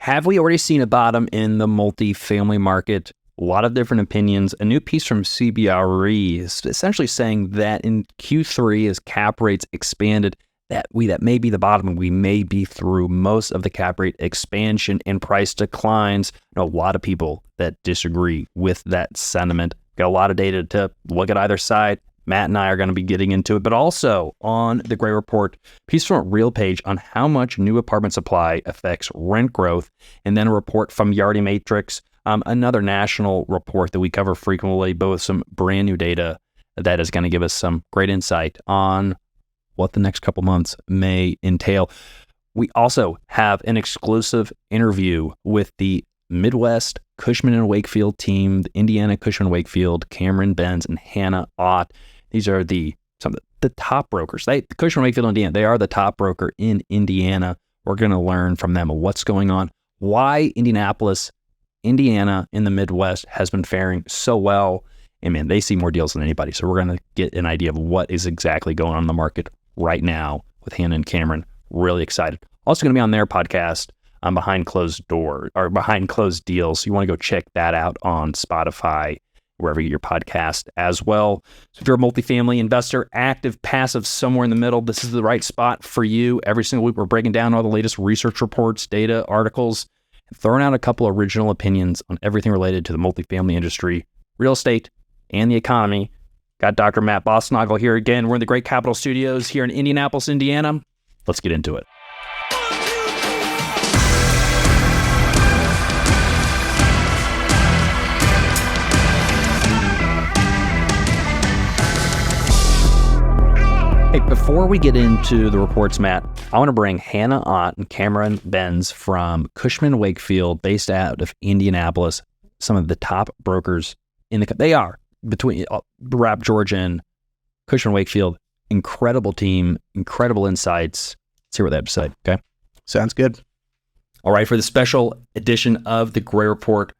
Have we already seen a bottom in the multifamily market? A lot of different opinions. A new piece from CBRE is essentially saying that in Q3, as cap rates expanded, that may be the bottom, and we may be through most of the cap rate expansion and price declines. A lot of people that disagree with that sentiment. Got a lot of data to look at either side. Matt and I are going to be getting into it, but also on the Gray Report, piece from RealPage on how much new apartment supply affects rent growth, and then a report from Yardi Matrix, another national report that we cover frequently, but with some brand new data that is going to give us some great insight on what the next couple months may entail. We also have an exclusive interview with the Midwest Cushman & Wakefield team, the Indiana Cushman & Wakefield, Cameron Benz, and Hannah Ott. These are some of the top brokers. Cushman & Wakefield, Indiana, they are the top broker in Indiana. We're going to learn from them what's going on, why Indianapolis, Indiana in the Midwest has been faring so well. And man, they see more deals than anybody. So we're going to get an idea of what is exactly going on in the market right now with Hannah and Cameron. Really excited. Also going to be on their podcast, Behind Closed Deals. You want to go check that out on Spotify, wherever you get your podcast as well. So if you're a multifamily investor, active, passive, somewhere in the middle, this is the right spot for you. Every single week, we're breaking down all the latest research reports, data, articles, and throwing out a couple of original opinions on everything related to the multifamily industry, real estate, and the economy. Got Dr. Matt Bosnagel here again. We're in the Great Capital Studios here in Indianapolis, Indiana. Let's get into it. Hey, before we get into the reports, Matt, I want to bring Hannah Ott and Cameron Benz from Cushman & Wakefield, based out of Indianapolis, some of the top brokers in the they are between Rapp, Georgia, and Cushman & Wakefield. Incredible team, incredible insights. Let's hear what they have to say, okay? Sounds good. All right, for the special edition of the Gray Report,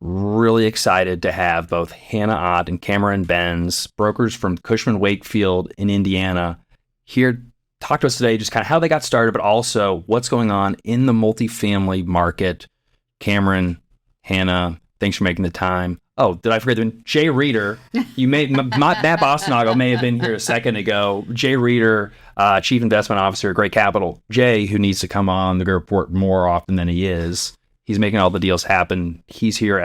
really excited to have both Hannah Ott and Cameron Benz, brokers from Cushman & Wakefield in Indiana, here talk to us today, just kind of how they got started, but also what's going on in the multifamily market. Cameron, Hannah, thanks for making the time. Oh, did I forget them? Jay Reeder, Matt Bosnagel may have been here a second ago. Jay Reeder, Chief Investment Officer at Great Capital. Jay, who needs to come on the Gray Report more often than he is. He's making all the deals happen. He's here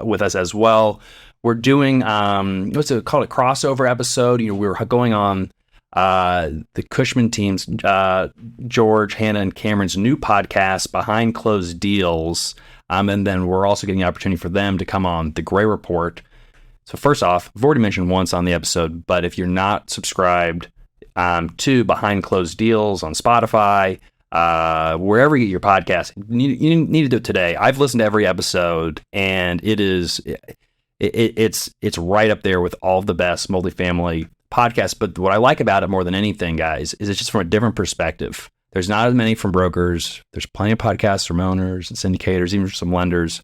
with us as well. We're doing what's it called, a crossover episode. We're going on the Cushman team's George, Hannah, and Cameron's new podcast, Behind Closed Deals. And then we're also getting the opportunity for them to come on the Gray Report. So first off, I've already mentioned once on the episode, but if you're not subscribed to Behind Closed Deals on Spotify, wherever you get your podcast, you need to do it today. I've listened to every episode, and it's right up there with all the best multifamily podcasts. But what I like about it more than anything, guys, is it's just from a different perspective. There's not as many from brokers. There's plenty of podcasts from owners and syndicators, even from some lenders.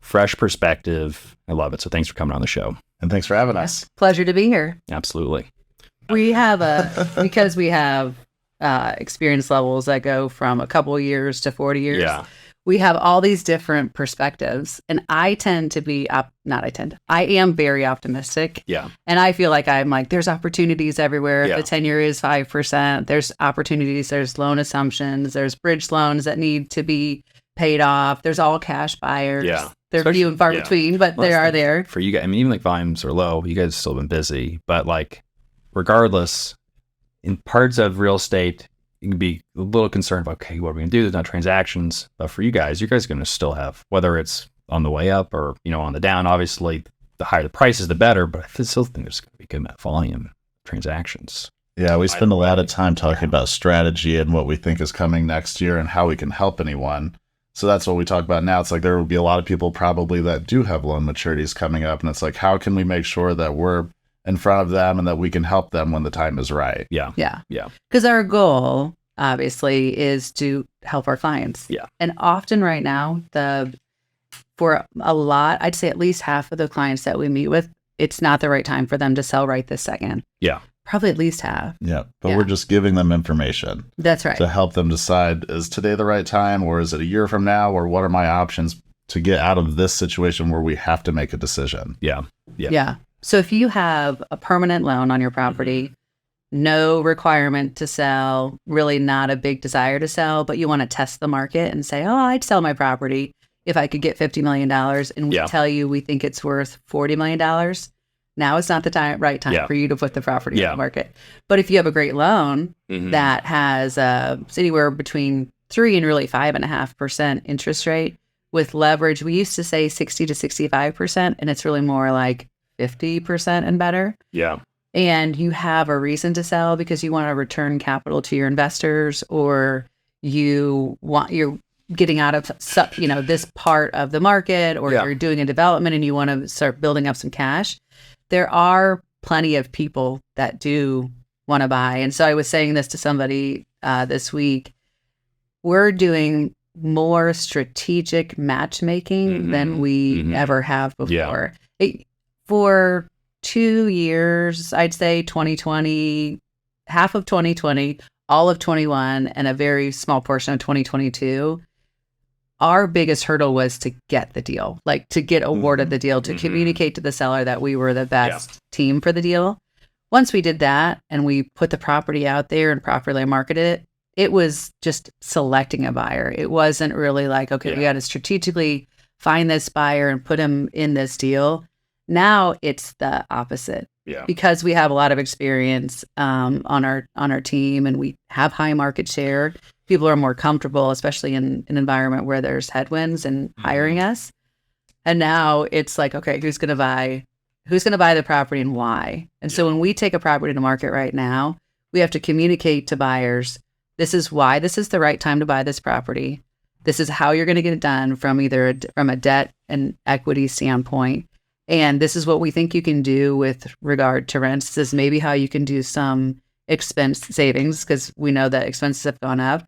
Fresh perspective. I love it. So thanks for coming on the show. And thanks for having us. Pleasure to be here. Absolutely. We have because we have experience levels that go from a couple of years to 40 years. Yeah. We have all these different perspectives, and I tend to be I am very optimistic. Yeah. And I feel like there's opportunities everywhere. Yeah. The 10-year is 5%. There's opportunities. There's loan assumptions. There's bridge loans that need to be paid off. There's all cash buyers. Yeah. They're few and far between, but they are there. For you guys, even volumes are low. You guys have still been busy, but regardless, in parts of real estate, you can be a little concerned about, okay, what are we going to do? There's not transactions. But for you guys are going to still have, whether it's on the way up or, on the down, obviously, the higher the price is, the better. But I still think there's going to be good amount of volume transactions. Yeah, we spend a lot of time talking about strategy and what we think is coming next year and how we can help anyone. So that's what we talk about now. It's like there will be a lot of people probably that do have loan maturities coming up. And it's like, how can we make sure that we're in front of them and that we can help them when the time is right? Yeah. Because our goal, obviously, is to help our clients. Yeah. And often right now, for a lot, I'd say at least half of the clients that we meet with, it's not the right time for them to sell right this second. Yeah. Probably at least half. Yeah. But Yeah. we're just giving them information That's right. to help them decide, is today the right time, or is it a year from now, or what are my options to get out of this situation where we have to make a decision? Yeah. Yeah. So if you have a permanent loan on your property, no requirement to sell, really not a big desire to sell, but you want to test the market and say, oh, I'd sell my property if I could get $50 million. And we Yeah. tell you we think it's worth $40 million. Now is not the right time Yeah. for you to put the property Yeah. on the market. But if you have a great loan Mhm. that has anywhere between 3 and really 5.5% interest rate with leverage, we used to say 60 to 65%, and it's really more like 50% and better. Yeah. And you have a reason to sell because you want to return capital to your investors, or you're getting out of this part of the market, or Yeah. you're doing a development and you want to start building up some cash. There are plenty of people that do want to buy. And so I was saying this to somebody this week. We're doing more strategic matchmaking than we ever have before. Yeah. For 2 years, I'd say 2020, half of 2020, all of 21, and a very small portion of 2022, our biggest hurdle was to get the deal, like to get awarded the deal, to communicate to the seller that we were the best team for the deal. Once we did that and we put the property out there and properly marketed it, it was just selecting a buyer. It wasn't really like, okay, we got to strategically find this buyer and put him in this deal. Now it's the opposite. Yeah. Because we have a lot of experience on our team, and we have high market share. People are more comfortable, especially in an environment where there's headwinds, and hiring us. And now it's like, okay, who's going to buy the property and why? And so when we take a property to market right now, we have to communicate to buyers, this is why this is the right time to buy this property. This is how you're going to get it done from a debt and equity standpoint. And this is what we think you can do with regard to rents. This is maybe how you can do some expense savings, because we know that expenses have gone up.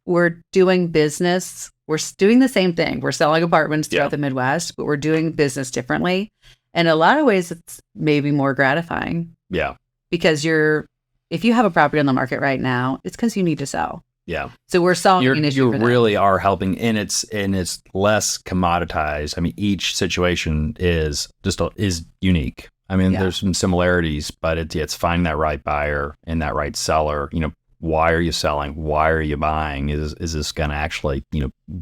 We're doing business. We're doing the same thing. We're selling apartments throughout the Midwest, but we're doing business differently. And in a lot of ways, it's maybe more gratifying. Yeah. Because if you have a property on the market right now, it's because you need to sell. Yeah. So we're solving an issue. You for them. really are helping, and it's less commoditized. I mean, each situation is unique. I mean, there's some similarities, but it's finding that right buyer and that right seller. Why are you selling? Why are you buying? Is this going to actually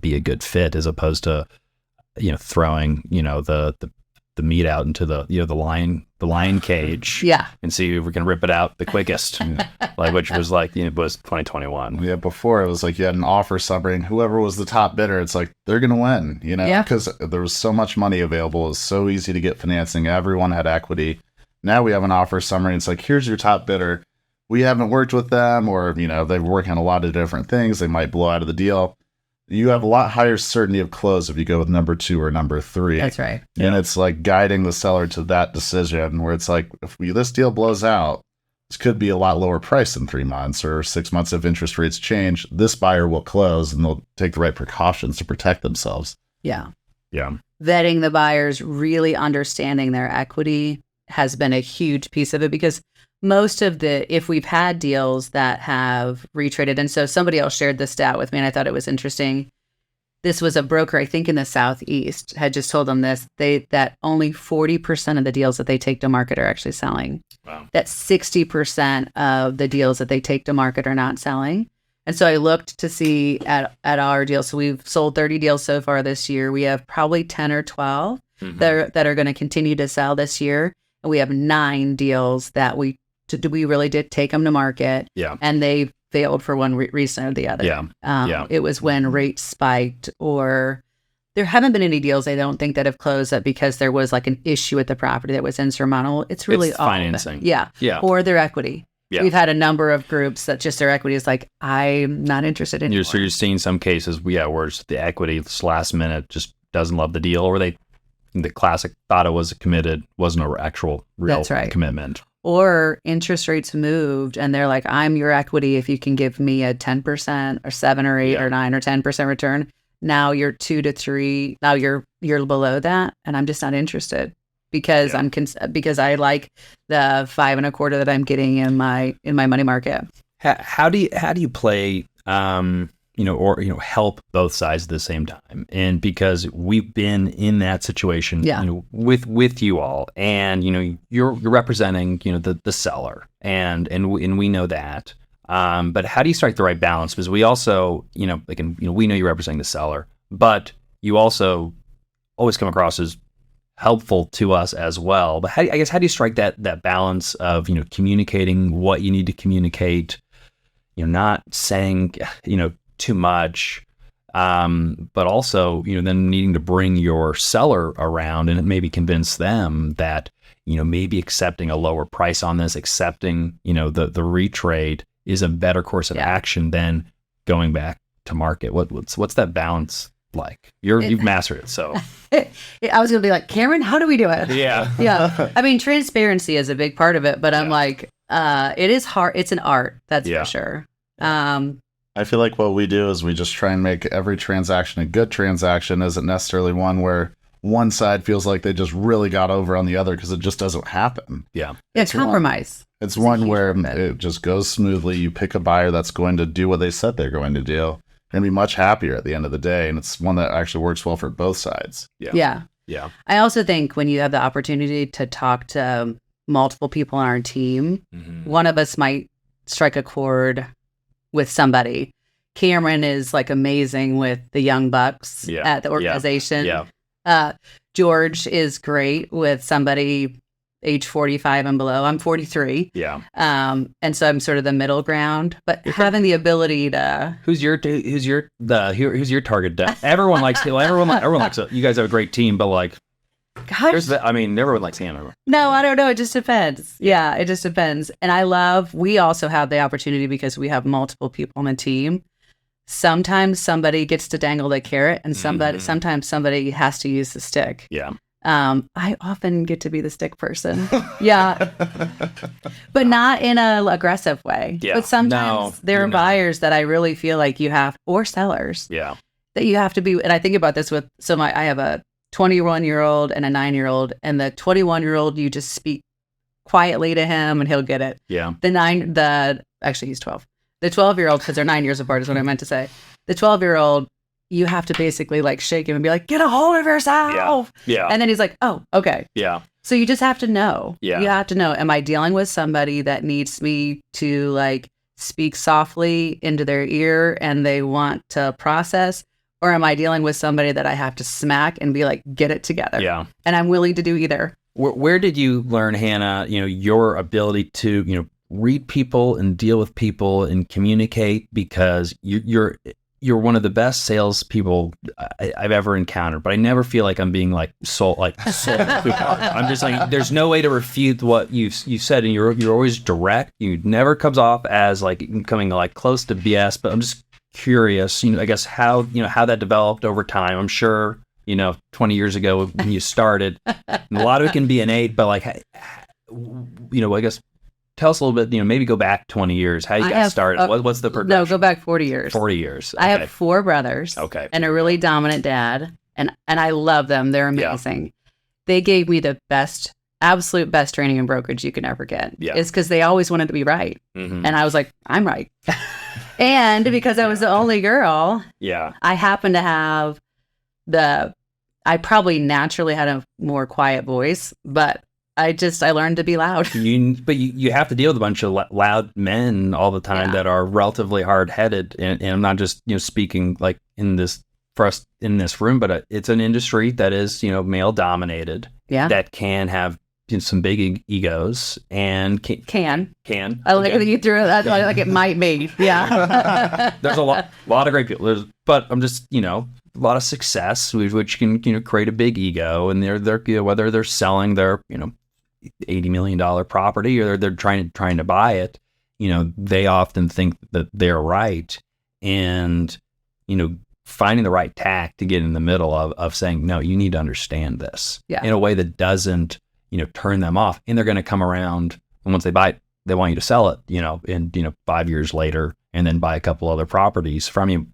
be a good fit, as opposed to throwing the meat out into the lion cage, and see if we can rip it out the quickest, which was was 2021. Yeah, before it was like you had an offer summary, and whoever was the top bidder, it's like they're gonna win, because there was so much money available. It was so easy to get financing. Everyone had equity. Now we have an offer summary. And it's like, here's your top bidder. We haven't worked with them, or they're working on a lot of different things. They might blow out of the deal. You have a lot higher certainty of close if you go with number 2 or number 3. That's right. And it's like guiding the seller to that decision, where it's like, if this deal blows out, this could be a lot lower price in 3 months or 6 months. If interest rates change, this buyer will close, and they'll take the right precautions to protect themselves. Yeah. Yeah. Vetting the buyers, really understanding their equity has been a huge piece of it, because if we've had deals that have retraded, and so somebody else shared this stat with me, and I thought it was interesting. This was a broker, I think in the Southeast, had just told them this, that only 40% of the deals that they take to market are actually selling. Wow. That 60% of the deals that they take to market are not selling. And so I looked to see at our deals. So we've sold 30 deals so far this year. We have probably 10 or 12 that are going to continue to sell this year. And we have 9 deals that we really did take them to market. Yeah. And they failed for one reason or the other. Yeah. It was when rates spiked, or there haven't been any deals, I don't think, that have closed up because there was like an issue with the property that was insurmountable. It's really all financing. Yeah. Or their equity. Yeah. We've had a number of groups that just their equity is like, I'm not interested in. So you're seeing some cases, where it's the equity this last minute just doesn't love the deal, or the classic thought it was committed, wasn't an actual real commitment. Or interest rates moved and they're like, I'm your equity if you can give me a 10% or 7 or 8 or 9 or 10% return. Now you're 2 to 3. Now you're below that, and I'm just not interested. because because I like the 5.25% that I'm getting in my money market. How do you play, help both sides at the same time? And because we've been in that situation, with you all, and you're representing the seller, and we know that. But how do you strike the right balance? Because we also, we know you're representing the seller, but you also always come across as helpful to us as well. But how do you strike that balance of communicating what you need to communicate, not saying too much, but also then needing to bring your seller around and maybe convince them that maybe accepting a lower price on this, accepting the retrade is a better course of action than going back to market. What's that balance like? You've mastered it. So I was gonna be like, Cameron, how do we do it? Yeah. I mean, transparency is a big part of it, but I'm like, it is hard. It's an art, that's for sure. I feel like what we do is we just try and make every transaction a good transaction. Isn't necessarily one where one side feels like they just really got over on the other, because it just doesn't happen. It's compromise. It's one where it just goes smoothly. You pick a buyer that's going to do what they said they're going to do and be much happier at the end of the day. And it's one that actually works well for both sides. Yeah. I also think when you have the opportunity to talk to multiple people on our team, one of us might strike a chord with somebody. Cameron is like amazing with the young bucks at the organization. George is great with somebody age 45 and below. I'm 43. And so I'm sort of the middle ground, but having the ability to who's your target depth? Everyone likes it. You guys have a great team, but like, gosh, everyone likes Hannah. No, I don't know. It just depends. Yeah, it just depends. And we also have the opportunity, because we have multiple people on the team. Sometimes somebody gets to dangle the carrot, and sometimes somebody has to use the stick. I often get to be the stick person. But not in a aggressive way. But sometimes there are buyers that I really feel like or sellers. That you have to be. And I think about this I have a 21-year-old and a 9-year-old, and the 21-year-old, you just speak quietly to him and he'll get it. Actually he's 12. The 12-year-old, because they're 9 years apart is what I meant to say. The 12-year-old, you have to basically like shake him and be like, get a hold of yourself. And then he's like, oh, okay. So you just have to know. You have to know, am I dealing with somebody that needs me to like speak softly into their ear and they want to process? Or am I dealing with somebody that I have to smack and be like, get it together? And I'm willing to do either. Where did you learn, Hannah, your ability to, read people and deal with people and communicate? Because you're one of the best salespeople I've ever encountered, but I never feel like I'm being sold. I'm just like, there's no way to refute what you said, and you're always direct. You never comes off as like coming like close to BS. But I'm just curious, I guess how that developed over time. I'm sure 20 years ago when you started, a lot of it can be innate, but like, I guess. Tell us a little bit, maybe go back 20 years, how you got started. What's the progression? No, go back 40 years. 40 years. Okay. I have 4 brothers and a really dominant dad, and I love them. They're amazing. They gave me the absolute best training in brokerage you can ever get. It's because they always wanted to be right. And I was like, I'm right. And because I was the only girl, I happened to have I probably naturally had a more quiet voice, but I learned to be loud. But you have to deal with a bunch of loud men all the time that are relatively hard-headed. And I'm not just, speaking like for us in this room, but it's an industry that is, male-dominated. That can have some big egos and can. I like that you threw that like it might be. There's a lot of great people. But I'm just, a lot of success, which can create a big ego. And they're whether they're selling their, $80 million property or they're trying to buy it, they often think that they're right, and finding the right tact to get in the middle of saying, no, you need to understand this in a way that doesn't turn them off, and they're going to come around, and once they buy it, they want you to sell it, in 5 years later, and then buy a couple other properties from you.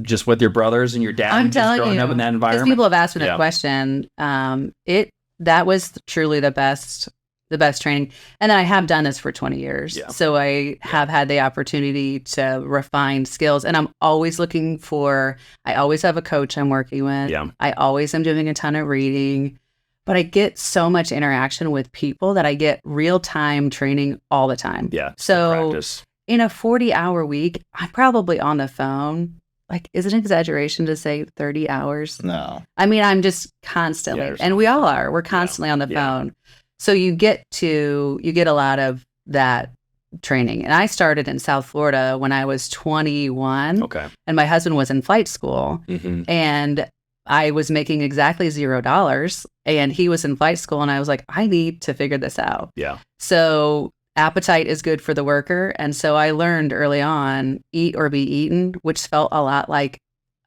Just with your brothers and your dad, I'm telling growing you, up in that environment. Because people have asked me that question. that was truly the best training. And then I have done this for 20 years. Yeah. So I have had the opportunity to refine skills, and I'm always I always have a coach I'm working with. Yeah. I always am doing a ton of reading, but I get so much interaction with people that I get real-time training all the time. Yeah. So practice. in a 40-hour week, I'm probably on the phone. Like, is it an exaggeration to say 30 hours? No. I mean, I'm just constantly, Yeah, and we all are. We're constantly on the phone. So you get a lot of that training. And I started in South Florida when I was 21. Okay. And my husband was in flight school. Mm-hmm. And I was making exactly $0. And he was in flight school. And I was like, I need to figure this out. Yeah. So appetite is good for the worker. And so I learned early on, eat or be eaten, which felt a lot like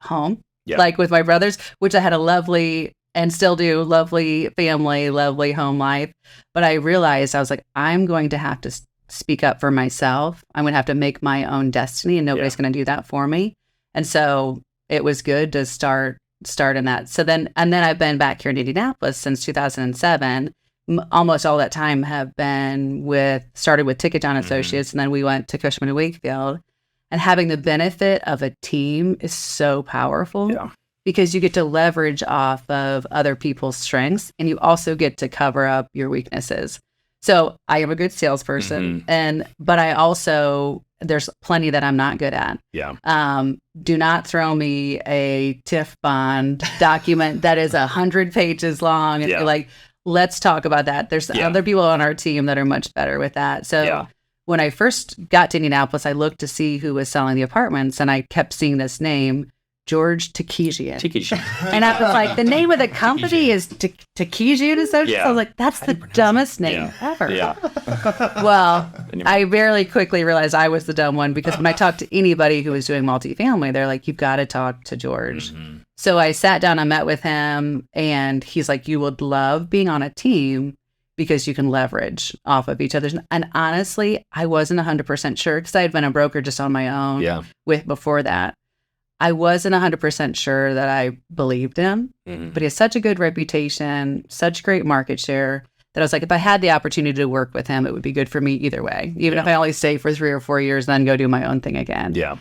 home, like with my brothers, which I had a lovely and still do lovely family, lovely home life. But I realized I was like, I'm going to have to speak up for myself. I'm going to have to make my own destiny, and nobody's going to do that for me. And so it was good to start in that. So then I've been back here in Indianapolis since 2007. Almost all that time have been started with Ticket John Associates, and then we went to Cushman & Wakefield. And having the benefit of a team is so powerful because you get to leverage off of other people's strengths, and you also get to cover up your weaknesses. So I am a good salesperson, but I also, there's plenty that I'm not good at. Yeah. Do not throw me a TIF bond document that is 100 pages long and be like, let's talk about that. There's other people on our team that are much better with that. So when I first got to Indianapolis, I looked to see who was selling the apartments, and I kept seeing this name, George Takejian. And I was like, the name of the company is Takejian Associates. I was like, that's the dumbest name ever. Well, I very quickly realized I was the dumb one, because when I talked to anybody who was doing multifamily, they're like, you've got to talk to George. So I sat down and met with him, and he's like, you would love being on a team because you can leverage off of each other's. And honestly, I wasn't 100% sure, because I had been a broker just on my own before that. I wasn't 100% sure that I believed him, but he has such a good reputation, such great market share, that I was like, if I had the opportunity to work with him, it would be good for me either way, even if I only stay for 3 or 4 years and then go do my own thing again. Yeah.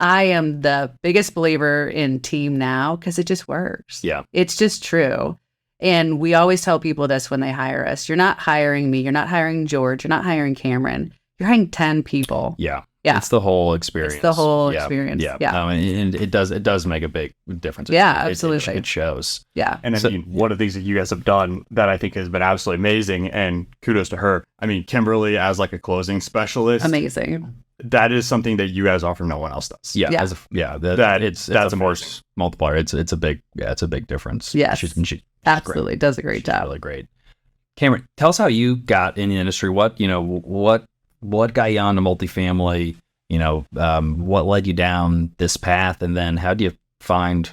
I am the biggest believer in team now, because it just works. Yeah. It's just true. And we always tell people this when they hire us. You're not hiring me. You're not hiring George. You're not hiring Cameron. You're hiring 10 people. Yeah. Yeah. It's the whole experience. It's the whole experience. Yeah. Yeah. And it does make a big difference. Absolutely. It shows. Yeah. And I mean, one of the things that you guys have done that I think has been absolutely amazing, and kudos to her. I mean, Kimberly as like a closing specialist. Amazing. That is something that you guys offer no one else does. Yeah. That's a a force multiplier. It's a big difference. Yes. She absolutely does a great job. Really great. Cameron, tell us how you got in the industry. What got you on to multifamily? What led you down this path, and then how do you find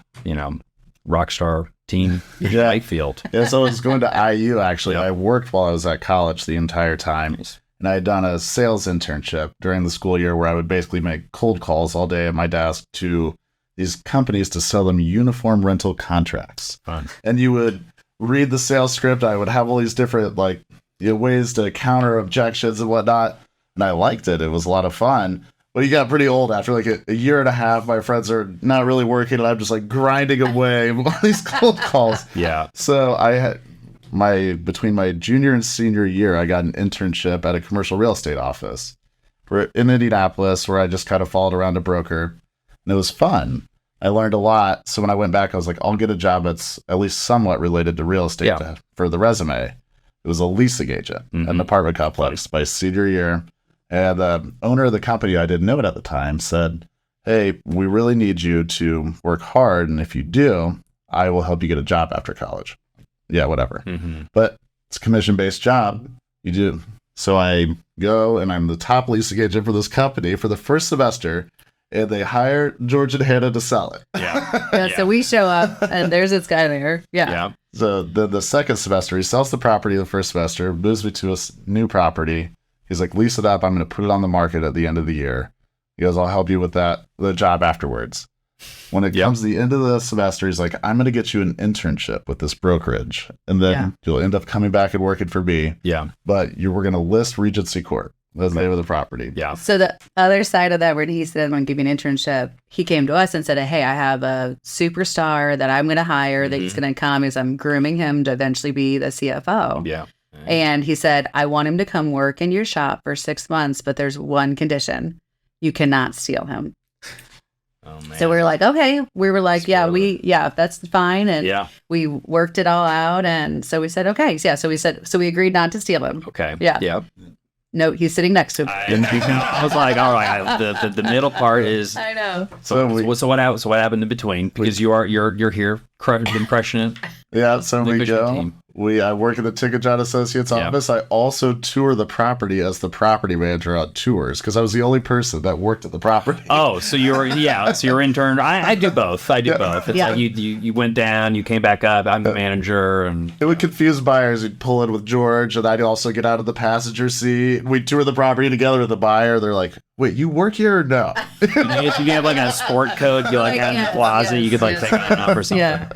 rockstar team Wakefield? So I was going to IU actually. I worked while I was at college the entire time. Nice. And I had done a sales internship during the school year where I would basically make cold calls all day at my desk to these companies to sell them uniform rental contracts. Fun. And you would read the sales script. I would have all these different ways to counter objections and whatnot. And I liked it. It was a lot of fun. But you got pretty old after a year and a half. My friends are not really working, and I'm just grinding away on these cold calls. Yeah. So I had between my junior and senior year, I got an internship at a commercial real estate office in Indianapolis, where I just kind of followed around a broker, and it was fun. I learned a lot. So when I went back, I was like, I'll get a job that's at least somewhat related to real estate for the resume. It was a leasing agent at an apartment complex by senior year. And the owner of the company, I didn't know it at the time, said, hey, we really need you to work hard. And if you do, I will help you get a job after college. Yeah, whatever. But it's a commission-based job. You do. So I go, and I'm the top leasing agent for this company for the first semester. And they hire George and Hannah to sell it. So we show up, and there's this guy there. Yeah. So the second semester, he sells the property the first semester, moves me to a new property. He's like, lease it up. I'm going to put it on the market at the end of the year. He goes, I'll help you with the job afterwards. When it comes to the end of the semester, he's like, I'm going to get you an internship with this brokerage. And then you'll end up coming back and working for me. Yeah. But we're going to list Regency Court. That's the name of the property. Yeah. So the other side of that, where he said, I'm going to give you an internship, he came to us and said, hey, I have a superstar that I'm going to hire that he's going to come as I'm grooming him to eventually be the CFO. Yeah. And he said, I want him to come work in your shop for 6 months, but there's one condition. You cannot steal him. Oh, man. So we were like, okay. We were like, that's fine. And we worked it all out. And so we said, okay. Yeah. So we agreed not to steal him. Okay. Yeah. Yeah. No, he's sitting next to him. I was like, all right. The middle part is. I know. So what happened in between? Because you're here, been crushing it. Yeah. So we Efficient go. team. I work in the Ticket John Associates office. I also tour the property as the property manager on tours because I was the only person that worked at the property. Oh, so you're intern. I do both. It's like you went down, you came back up. I'm the manager, and it would confuse buyers. You'd pull in with George, and I'd also get out of the passenger seat. We'd tour the property together with the buyer. They're like, "Wait, you work here or no?" if you have like a sport coat, you like out in the plaza, you could like take it off or something. Yeah.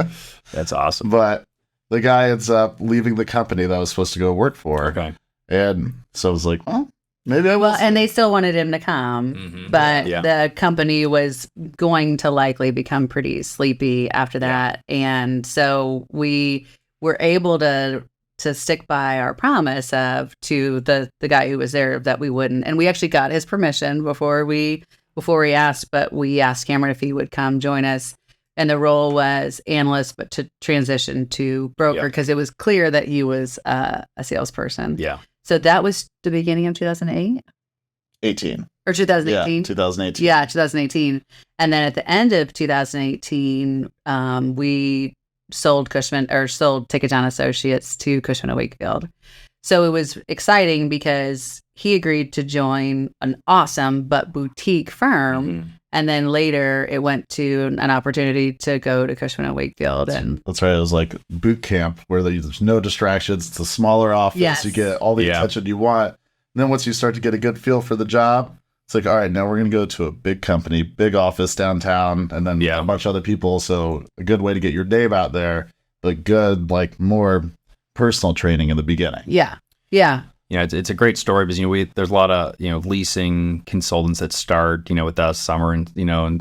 That's awesome. But the guy ends up leaving the company that I was supposed to go work for. Okay. And so I was like, well, maybe I will. Well, and they still wanted him to come, but the company was going to likely become pretty sleepy after that. And so we were able to stick by our promise to the guy who was there that we wouldn't. And we actually got his permission before we asked, but we asked Cameron if he would come join us. And the role was analyst, but to transition to broker because it was clear that he was a salesperson. Yeah. So that was the beginning of 2008? 18. Or 2018? Yeah, 2018. Yeah, 2018. And then at the end of 2018, we sold Ticket John Associates to Cushman & Wakefield. So it was exciting because he agreed to join an awesome but boutique firm. And then later it went to an opportunity to go to Cushman & Wakefield. And that's right. It was like boot camp where there's no distractions. It's a smaller office. Yes. You get all the attention you want. And then once you start to get a good feel for the job, it's like, all right, now we're going to go to a big company, big office downtown, and then a bunch of other people. So a good way to get your name out there, but good, like more personal training in the beginning. Yeah. Yeah. It's a great story because there's a lot of leasing consultants that start with us summer and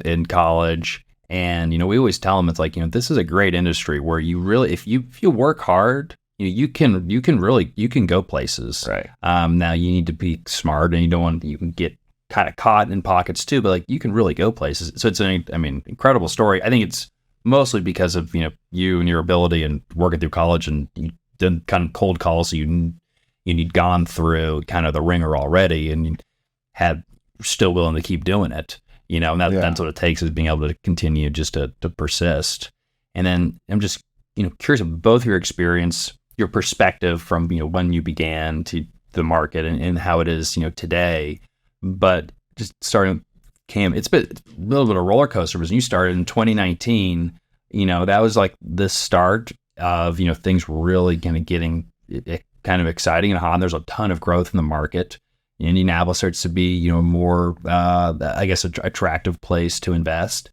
in college, and we always tell them it's like this is a great industry where you really if you work hard you can go places. Right. Now you need to be smart and you can get kind of caught in pockets too, but like you can really go places. So it's an incredible story. I think it's mostly because of you and your ability and working through college and you did kind of cold calls, so you'd gone through kind of the ringer already and you had still willing to keep doing it, and that's what it takes is being able to continue just to persist. And then I'm just, curious of both your experience, your perspective from, when you began to the market and how it is, today, but just starting Cam, it's been a little bit of a roller coaster because when you started in 2019, that was like the start of, things really kind of getting kind of exciting and hot. And there's a ton of growth in the market. Indianapolis starts to be, more, I guess, attractive place to invest.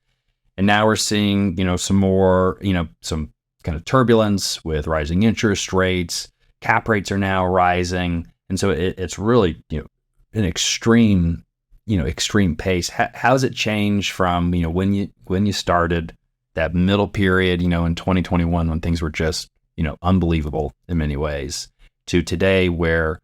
And now we're seeing, some more, some kind of turbulence with rising interest rates. Cap rates are now rising. And so it's really, an extreme pace. How's it changed from, when you started that middle period, in 2021 when things were just, unbelievable in many ways, to today where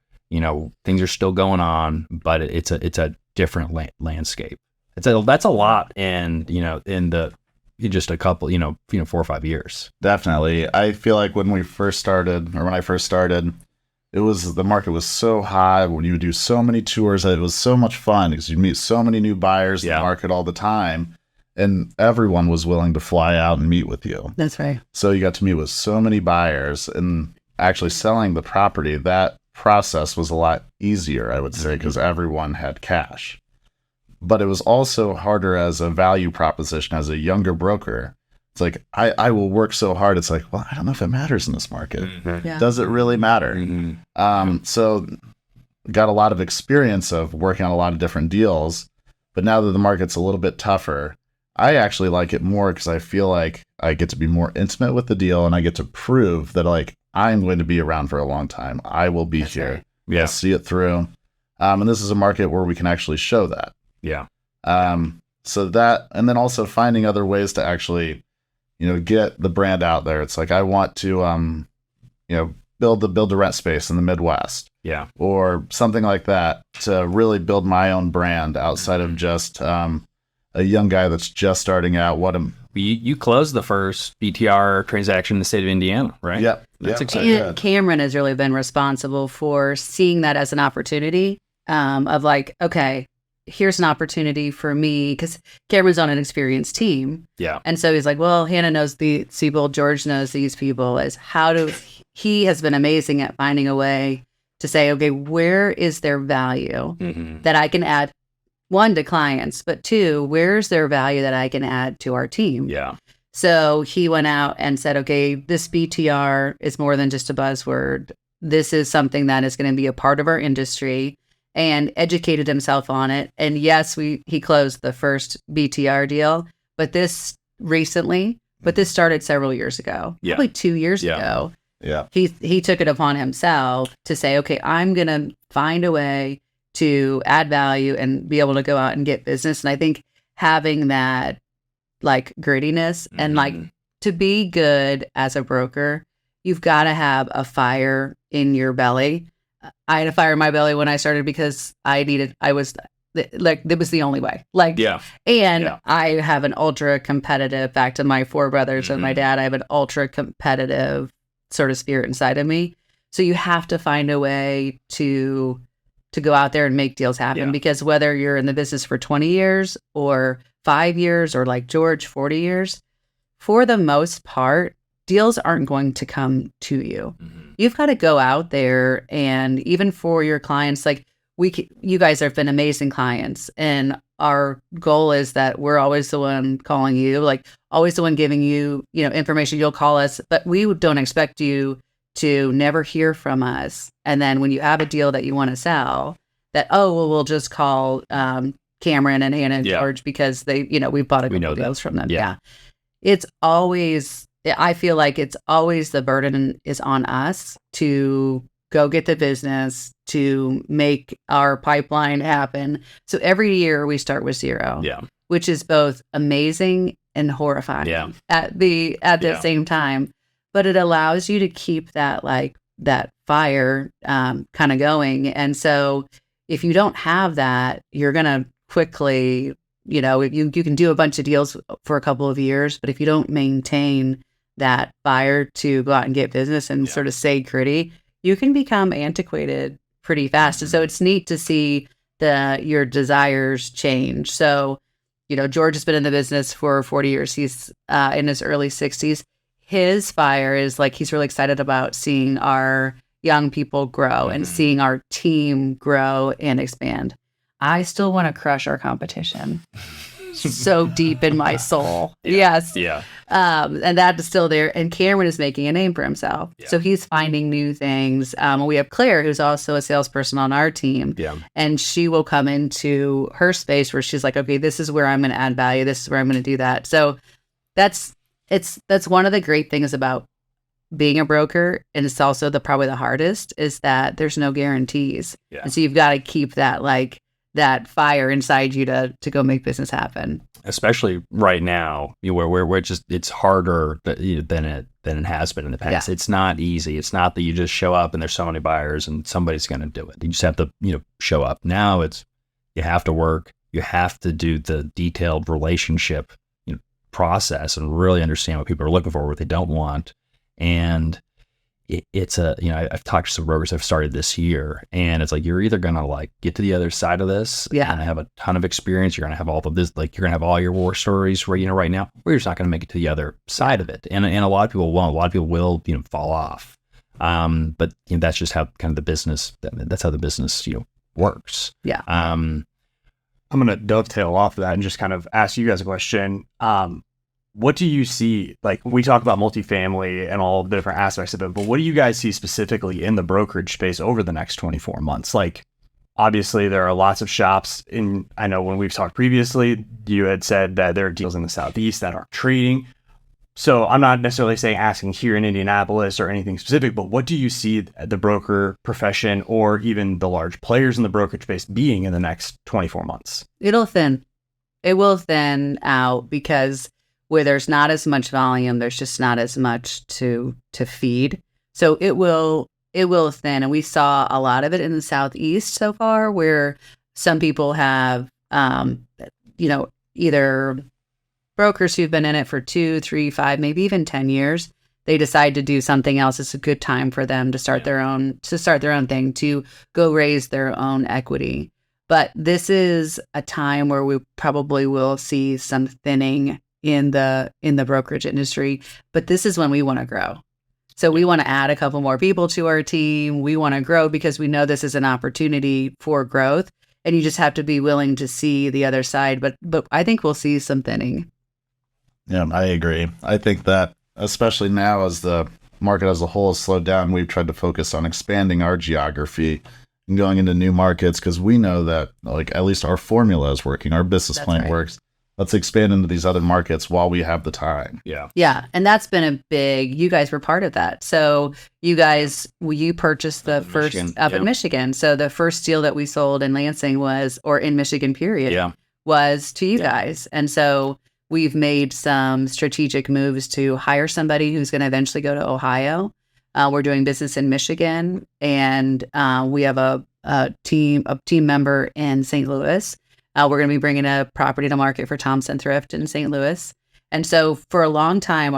things are still going on, but it's a different landscape. That's a lot, and in just a couple 4 or 5 years. Definitely, I feel like when I first started, the market was so high. When you would do so many tours, it was so much fun because you meet so many new buyers in the market all the time, and everyone was willing to fly out and meet with you. That's right. So you got to meet with so many buyers, and actually selling the property, that process was a lot easier, I would say, because everyone had cash. But it was also harder as a value proposition as a younger broker. It's like, I will work so hard. It's like, well, I don't know if it matters in this market. Mm-hmm. Yeah. Does it really matter? Mm-hmm. So got a lot of experience of working on a lot of different deals. But now that the market's a little bit tougher, I actually like it more because I feel like I get to be more intimate with the deal, and I get to prove that like I'm going to be around for a long time. I will be here. right. Yeah. I'll see it through. And this is a market where we can actually show that. Yeah. So that, and then also finding other ways to actually, get the brand out there. It's like I want to, build the rent space in the Midwest. Yeah. Or something like that to really build my own brand outside of just a young guy that's just starting out. You closed the first BTR transaction in the state of Indiana, right? Yep. That's yep, exciting. I And did. Cameron has really been responsible for seeing that as an opportunity of like, okay, here's an opportunity for me, because Cameron's on an experienced team. Yeah. And so he's like, well, Hannah knows these people, George knows these people. He has been amazing at finding a way to say, okay, where is their value Mm-hmm. that I can add, one, to clients, but two, where's their value that I can add to our team? Yeah. So he went out and said, okay, this BTR is more than just a buzzword. This is something that is going to be a part of our industry, and educated himself on it. And yes, he closed the first BTR deal, but this started several years ago, Yeah. probably 2 years Yeah. ago. Yeah. He took it upon himself to say, okay, I'm going to find a way to add value and be able to go out and get business. And I think having that like grittiness and like Mhm. to be good as a broker, you've got to have a fire in your belly. I had a fire in my belly when I started because it was the only way. Like, Yeah. and Yeah. I have an ultra competitive, back to my four brothers and my Mhm. dad, I have an ultra competitive sort of spirit inside of me. So you have to find a way to go out there and make deals happen, Yeah. because whether you're in the business for 20 years or 5 years or like George, 40 years, for the most part, deals aren't going to come to you. Mhm. You've got to go out there, and even for your clients, like you guys have been amazing clients, and our goal is that we're always the one calling you, like always the one giving you, information. You'll call us, but we don't expect you to never hear from us. And then when you have a deal that you want to sell, we'll just call Cameron and Hannah and Yeah. George because they, we've bought a We know couple them. deals from them. Yeah. Yeah. It's always, I feel like it's always the burden is on us to go get the business, to make our pipeline happen. So every year we start with zero, Yeah. which is both amazing and horrifying Yeah. at the Yeah. same time. But it allows you to keep that fire kind of going. And so if you don't have that, you're going to quickly, you can do a bunch of deals for a couple of years, but if you don't maintain that fire to go out and get business and Yeah. sort of stay gritty, you can become antiquated pretty fast. And so it's neat to see your desires change. So, George has been in the business for 40 years. He's in his early 60s. His fire is like, he's really excited about seeing our young people grow and Mhm. seeing our team grow and expand. I still want to crush our competition so deep in my soul. Yes. Yeah. And that is still there. And Cameron is making a name for himself. Yeah. So he's finding new things. We have Claire, who's also a salesperson on our team. Yeah. And she will come into her space where she's like, okay, this is where I'm going to add value. This is where I'm going to do that. So that's one of the great things about being a broker. And it's also probably the hardest, is that there's no guarantees. Yeah. And so you've got to keep that fire inside you to go make business happen. Especially right now, where it's harder than it has been in the past. Yeah. It's not easy. It's not that you just show up and there's so many buyers and somebody's going to do it. You just have to show up. Now you have to work. You have to do the detailed relationship process and really understand what people are looking for, what they don't want. And I've talked to some brokers I've started this year, and it's like, you're either going to get to the other side of this and have a ton of experience. You're going to have all of this, you're going to have all your war stories right now, or you're just not going to make it to the other side of it. And a lot of people won't. A lot of people will, fall off. But that's just how kind of the business, that's how the business, works. Yeah. I'm going to dovetail off of that and just kind of ask you guys a question. What do you see? Like, we talk about multifamily and all the different aspects of it, but what do you guys see specifically in the brokerage space over the next 24 months? Like, Obviously, there are lots of shops I know when we've talked previously, you had said that there are deals in the Southeast that aren't trading. So I'm not necessarily asking here in Indianapolis or anything specific, but what do you see the broker profession or even the large players in the brokerage space being in the next 24 months? It'll thin. It will thin out because where there's not as much volume, there's just not as much to feed. So it will thin. And we saw a lot of it in the Southeast so far, where some people have, either brokers who've been in it for 2, 3, 5, maybe even 10 years. They decide to do something else. It's a good time for them to start their own thing, to go raise their own equity. But this is a time where we probably will see some thinning in the brokerage industry. But this is when we want to grow. So we want to add a couple more people to our team. We want to grow because we know this is an opportunity for growth, and you just have to be willing to see the other side. But I think we'll see some thinning. Yeah, I agree. I think that especially now as the market as a whole has slowed down, we've tried to focus on expanding our geography and going into new markets because we know that like at least our formula is working, our business plan works. Let's expand into these other markets while we have the time. Yeah. Yeah. And that's been you guys were part of that. So you purchased the first up in Michigan. So the first deal that we sold in Lansing or in Michigan period was to you guys. And so we've made some strategic moves to hire somebody who's going to eventually go to Ohio. We're doing business in Michigan, and we have a team member in St. Louis. We're going to be bringing a property to market for Thompson Thrift in St. Louis. And so for a long time,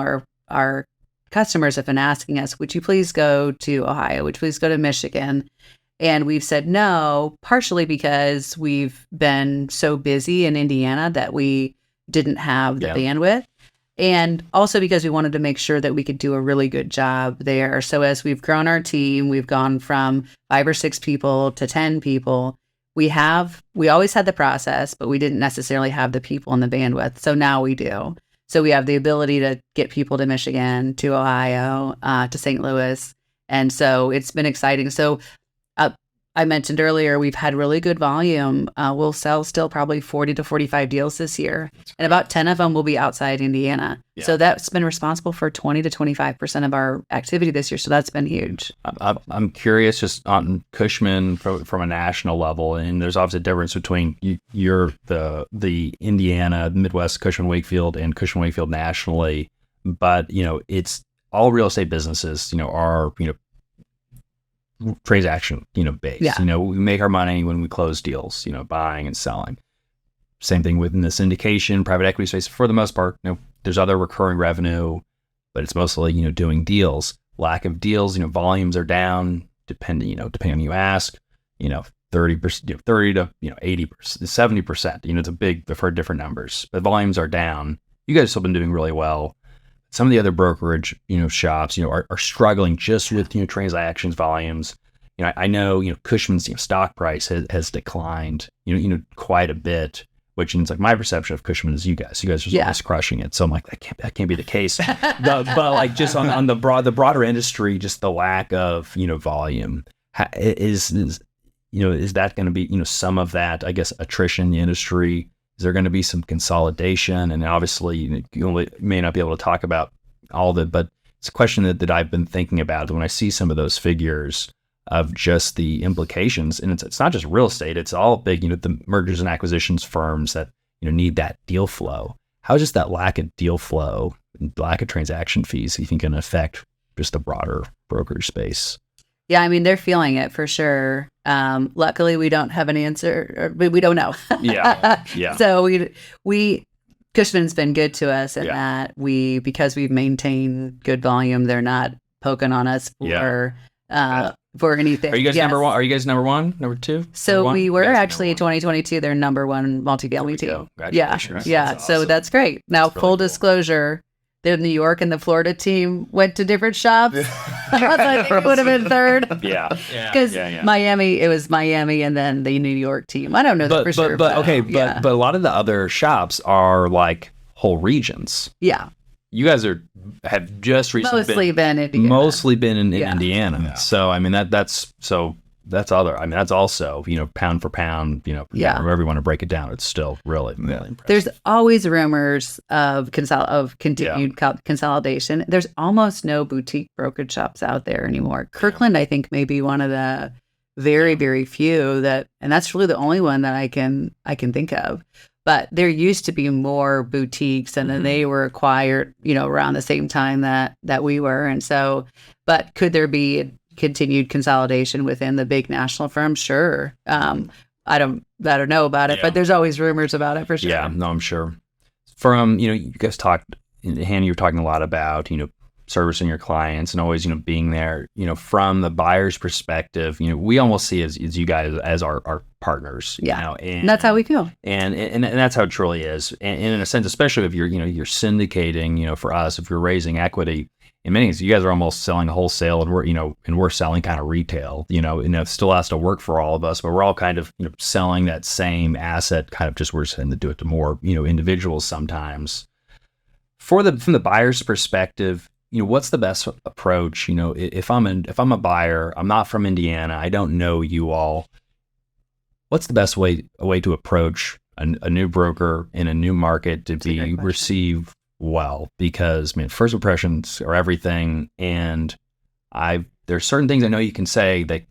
our customers have been asking us, would you please go to Ohio? Would you please go to Michigan? And we've said no, partially because we've been so busy in Indiana that we didn't have the bandwidth. And also because we wanted to make sure that we could do a really good job there. So as we've grown our team, we've gone from 5 or 6 people to 10 people. We always had the process, but we didn't necessarily have the people and the bandwidth. So now we do. So we have the ability to get people to Michigan, to Ohio, to St. Louis. And so it's been exciting. So I mentioned earlier, we've had really good volume. We'll sell still probably 40 to 45 deals this year. And about 10 of them will be outside Indiana. Yeah. So that's been responsible for 20 to 25% of our activity this year. So that's been huge. I'm curious just on Cushman from a national level. And there's obviously a difference between you're the Indiana, Midwest, Cushman Wakefield, and Cushman Wakefield nationally. But, it's all real estate businesses, are, transaction, based. Yeah. We make our money when we close deals, buying and selling. Same thing within the syndication, private equity space. For the most part, there's other recurring revenue, but it's mostly, doing deals. Lack of deals, volumes are down, depending on who you ask, 30%, 30 to 80%, 70%. It's a big, I've heard different numbers, but volumes are down. You guys have been doing really well. Some of the other brokerage, shops, are struggling just with, transactions volumes. I know, Cushman's stock price has declined, quite a bit, which is like my perception of Cushman is you guys are just crushing it. So I'm like, that can't be the case. but like just on the broader industry, just the lack of, volume is that going to be, some of that, I guess, attrition in the industry? Is there going to be some consolidation? And obviously, you may not be able to talk about all of it, but it's a question that I've been thinking about when I see some of those figures of just the implications. And it's not just real estate; it's all big, the mergers and acquisitions firms that need that deal flow. How is just that lack of deal flow, lack of transaction fees, you think, going to affect just the broader brokerage space? Yeah, I mean, they're feeling it for sure. Luckily, we don't have an answer, but we don't know. Yeah. So Cushman's been good to us in that because we've maintained good volume, they're not poking on us for anything. Are you guys number one? Are you guys number one, number two? So we were actually 2022, their number one multifamily team. Congratulations. Yeah. That's so awesome. that's great. Now, That's really full cool. disclosure. The New York and the Florida team went to different shops. I think it would have been third. Yeah. Because Miami, it was Miami and then the New York team. I don't know that for sure. But a lot of the other shops are like whole regions. Yeah. You guys have just recently Mostly been Indiana. Mostly been in Indiana. Yeah. So I mean that's so that's also, pound for pound, Yeah. wherever you want to break it down, it's still really, really impressive. There's always rumors of continued consolidation. There's almost no boutique brokerage shops out there anymore. Kirkland, I think, may be one of the very, very few and that's really the only one that I can think of. But there used to be more boutiques, and then they were acquired, around the same time that we were. And so, but could there be continued consolidation within the big national firms? Sure. I don't know about it, but there's always rumors about it for sure. Yeah, no, I'm sure. From, you guys talked, Hannah, you were talking a lot about, servicing your clients and always, being there, from the buyer's perspective, we almost see as you guys as our partners, Yeah. And that's how we feel. And that's how it truly is. And in a sense, especially if you're syndicating, for us, if you're raising equity, in many ways, you guys are almost selling wholesale, and we're selling kind of retail, and it still has to work for all of us, but we're all kind of, selling that same asset, kind of just we're saying to do it to more, individuals sometimes. From the buyer's perspective, what's the best approach? If I'm a buyer, I'm not from Indiana, I don't know you all. What's the best way to approach a new broker in a new market to be received well? Because first impressions are everything, and there's certain things I know you can say that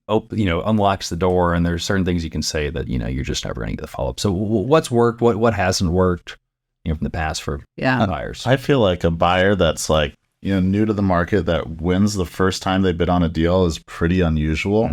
unlocks the door, and there's certain things you can say that you're just never going to get the follow up. So what's worked, what hasn't worked, from the past for buyers? I feel like a buyer that's like new to the market that wins the first time they bid on a deal is pretty unusual,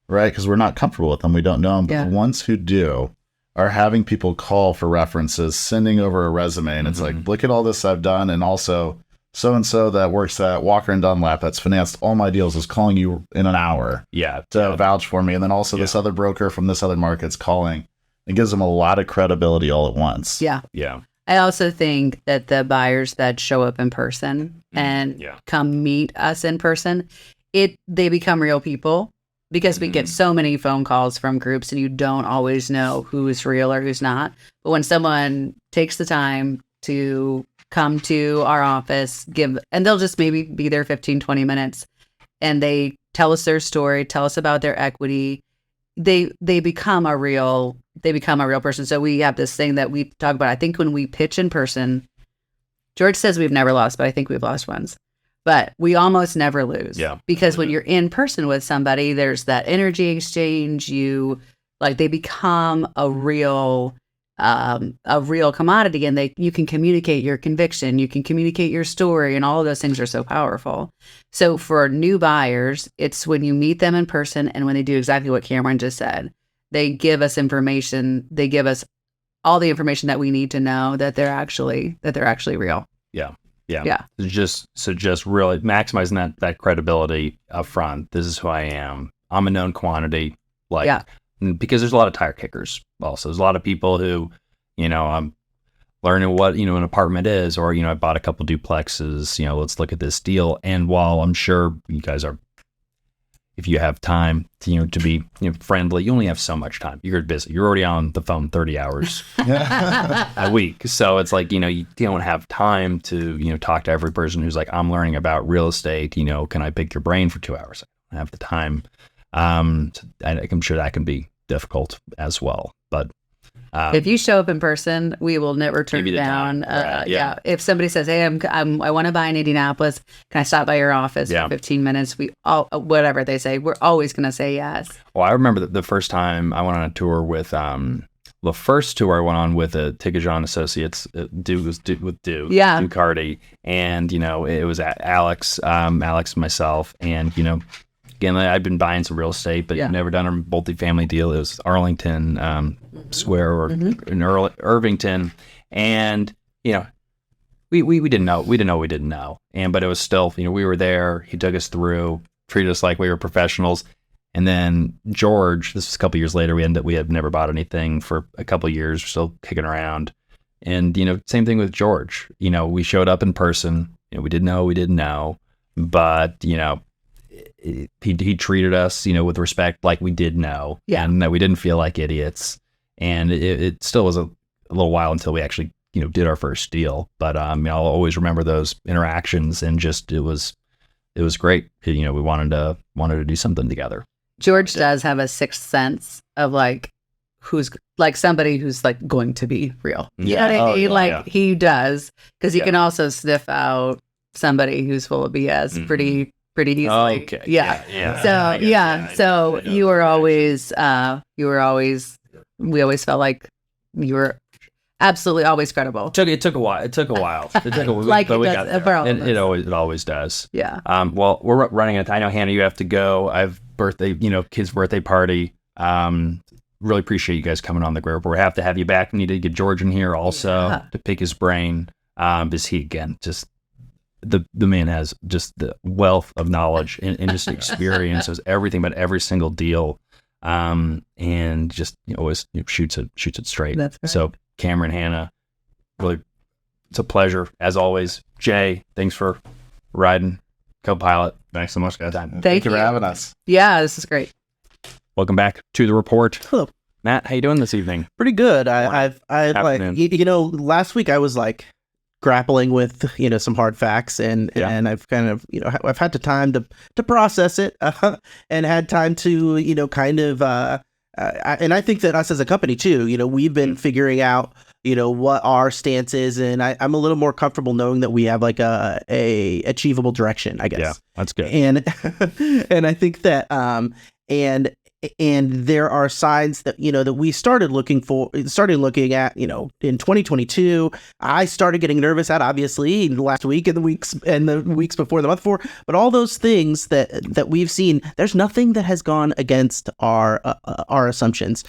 right? Because we're not comfortable with them, we don't know them. But the ones who do are having people call for references, sending over a resume, and it's like, look at all this I've done, and also so-and-so that works at Walker and Dunlap that's financed all my deals is calling you in an hour to vouch for me. And then also this other broker from this other market's calling. It gives them a lot of credibility all at once. Yeah. Yeah. I also think that the buyers that show up in person and come meet us in person, they become real people, because we get so many phone calls from groups and you don't always know who's real or who's not. But when someone takes the time to come to our office, and they'll just maybe be there 15, 20 minutes, and they tell us their story, tell us about their equity, they become a real person. So we have this thing that we talk about. I think when we pitch in person, George says we've never lost, but I think we've lost once. But we almost never lose. Yeah. Because when you're in person with somebody, there's that energy exchange. They become a real commodity, and you can communicate your conviction, you can communicate your story, and all of those things are so powerful. So for new buyers, it's when you meet them in person and when they do exactly what Cameron just said. They give us information. They give us all the information that we need to know that they're actually real. Yeah. Just really maximizing that credibility up front. This is who I am. I'm a known quantity. Because there's a lot of tire kickers. Also, there's a lot of people who, I'm learning what an apartment is, or I bought a couple duplexes. Let's look at this deal. And while I'm sure you guys are, if you have time to be friendly, you only have so much time. You're busy. You're already on the phone 30 hours a week. So it's like, you don't have time to, talk to every person who's like, I'm learning about real estate. Can I pick your brain for 2 hours? I don't have the time. I'm sure that can be difficult as well. But if you show up in person, we will never turn down. If somebody says, "Hey, I want to buy in Indianapolis. Can I stop by your office for 15 minutes?" Whatever they say, we're always going to say yes. Well, I remember the first time I went on a tour with the first tour I went on with Tigajon Associates, with Ducardi, and it was Alex and myself, and again, I've been buying some real estate, but never done a multifamily deal. It was Arlington Square or in Irvington, and we didn't know. We didn't know we didn't know, but it was still we were there. He took us through, treated us like we were professionals, and then George. This was a couple years later. We had never bought anything for a couple years. We're still kicking around, and same thing with George. We showed up in person. We didn't know we didn't know, but he treated us, with respect, like we did know, and that we didn't feel like idiots. And it still was a little while until we actually, did our first deal. But I'll always remember those interactions, and just it was great. We wanted to do something together. George does have a sixth sense of like who's like somebody who's like going to be real. You know what I mean? Like he does, because he can also sniff out somebody who's full of BS pretty easily. Okay. So you were always we always felt like you were absolutely always credible. It took a while. It took a while. Like but we it got does, there. It always does. Yeah. Well, we're running out. I know, Hannah, you have to go. I have kid's birthday party. Really appreciate you guys coming on the group. We have to have you back. We need to get George in here also to pick his brain. Because he, again, just the man has just the wealth of knowledge and just experience, knows everything about every single deal. And just always shoots it straight. That's right. So Cameron, Hannah, really, it's a pleasure as always. Jay, thanks for riding, co-pilot. Thanks so much, guys. Thank you for having us. Yeah, this is great. Welcome back to the report. Hello. Matt, how you doing this evening? Pretty good. I've Afternoon. like last week I was like grappling with some hard facts and I've kind of I've had the time to process it and had time to and I think that us as a company too, we've been figuring out what our stance is, and I'm a little more comfortable knowing that we have like a achievable direction, I guess. Yeah, that's good. And and I think that and there are signs that that we started looking at in 2022. I started getting nervous at, obviously, last week and the weeks before, the month before, but all those things that we've seen, there's nothing that has gone against our assumptions.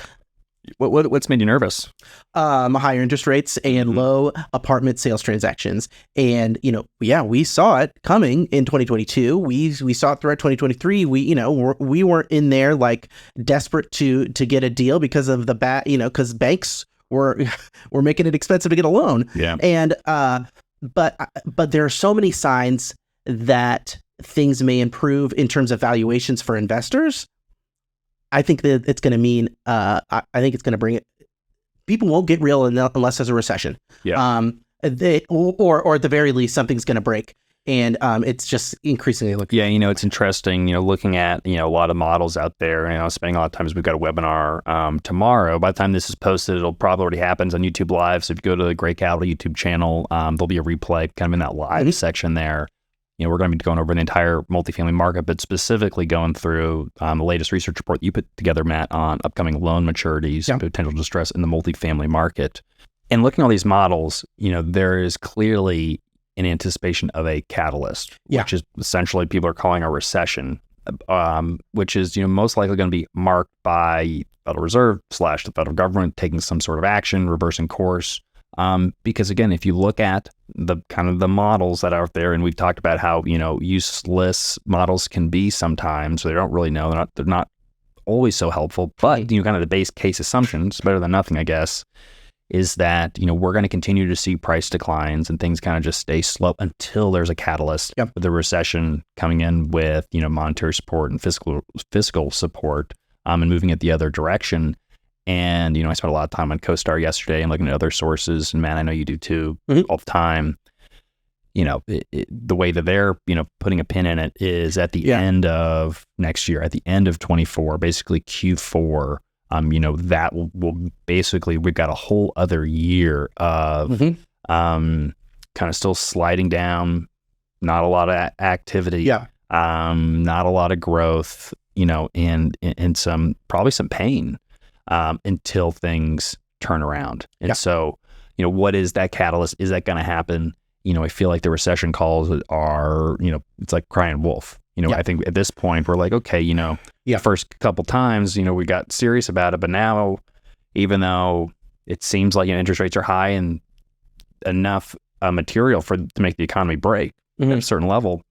What's made you nervous? Higher interest rates and low apartment sales transactions. And, we saw it coming in 2022. We saw it throughout 2023. We weren't in there like desperate to get a deal because of the because banks were making it expensive to get a loan. Yeah. And, but there are so many signs that things may improve in terms of valuations for investors. I think that it's going to mean, I think it's going to bring it. People won't get real unless there's a recession. Yeah. Or at the very least, something's going to break. And it's just increasingly looking. Yeah, it's interesting, looking at, a lot of models out there, spending a lot of time. We've got a webinar tomorrow. By the time this is posted, it'll probably already happen on YouTube Live. So if you go to the Great Capital YouTube channel, there'll be a replay kind of in that live section there. We're going to be going over the entire multifamily market, but specifically going through the latest research report that you put together, Matt, on upcoming loan maturities, potential distress in the multifamily market. And looking at all these models, there is clearly an anticipation of a catalyst, which is essentially people are calling a recession, which is most likely going to be marked by Federal Reserve / the federal government taking some sort of action, reversing course. Because again, if you look at the kind of the models that are out there, and we've talked about how, useless models can be sometimes, so they don't really know, they're not always so helpful, but, kind of the base case assumptions, better than nothing, I guess, is that, we're going to continue to see price declines and things kind of just stay slow until there's a catalyst with the recession coming in with, monetary support and fiscal support, and moving it the other direction. And, I spent a lot of time on CoStar yesterday and looking at other sources. And man, I know you do too, all the time. The way that they're, putting a pin in it is at the end of next year, at the end of 24, basically Q4, that will basically, we've got a whole other year of kind of still sliding down, not a lot of activity, not a lot of growth, and probably some pain. Until things turn around. And so, what is that catalyst? Is that going to happen? I feel like the recession calls are, it's like crying wolf. I think at this point we're like, okay, first couple times, we got serious about it, but now, even though it seems like interest rates are high and enough material to make the economy break at a certain level,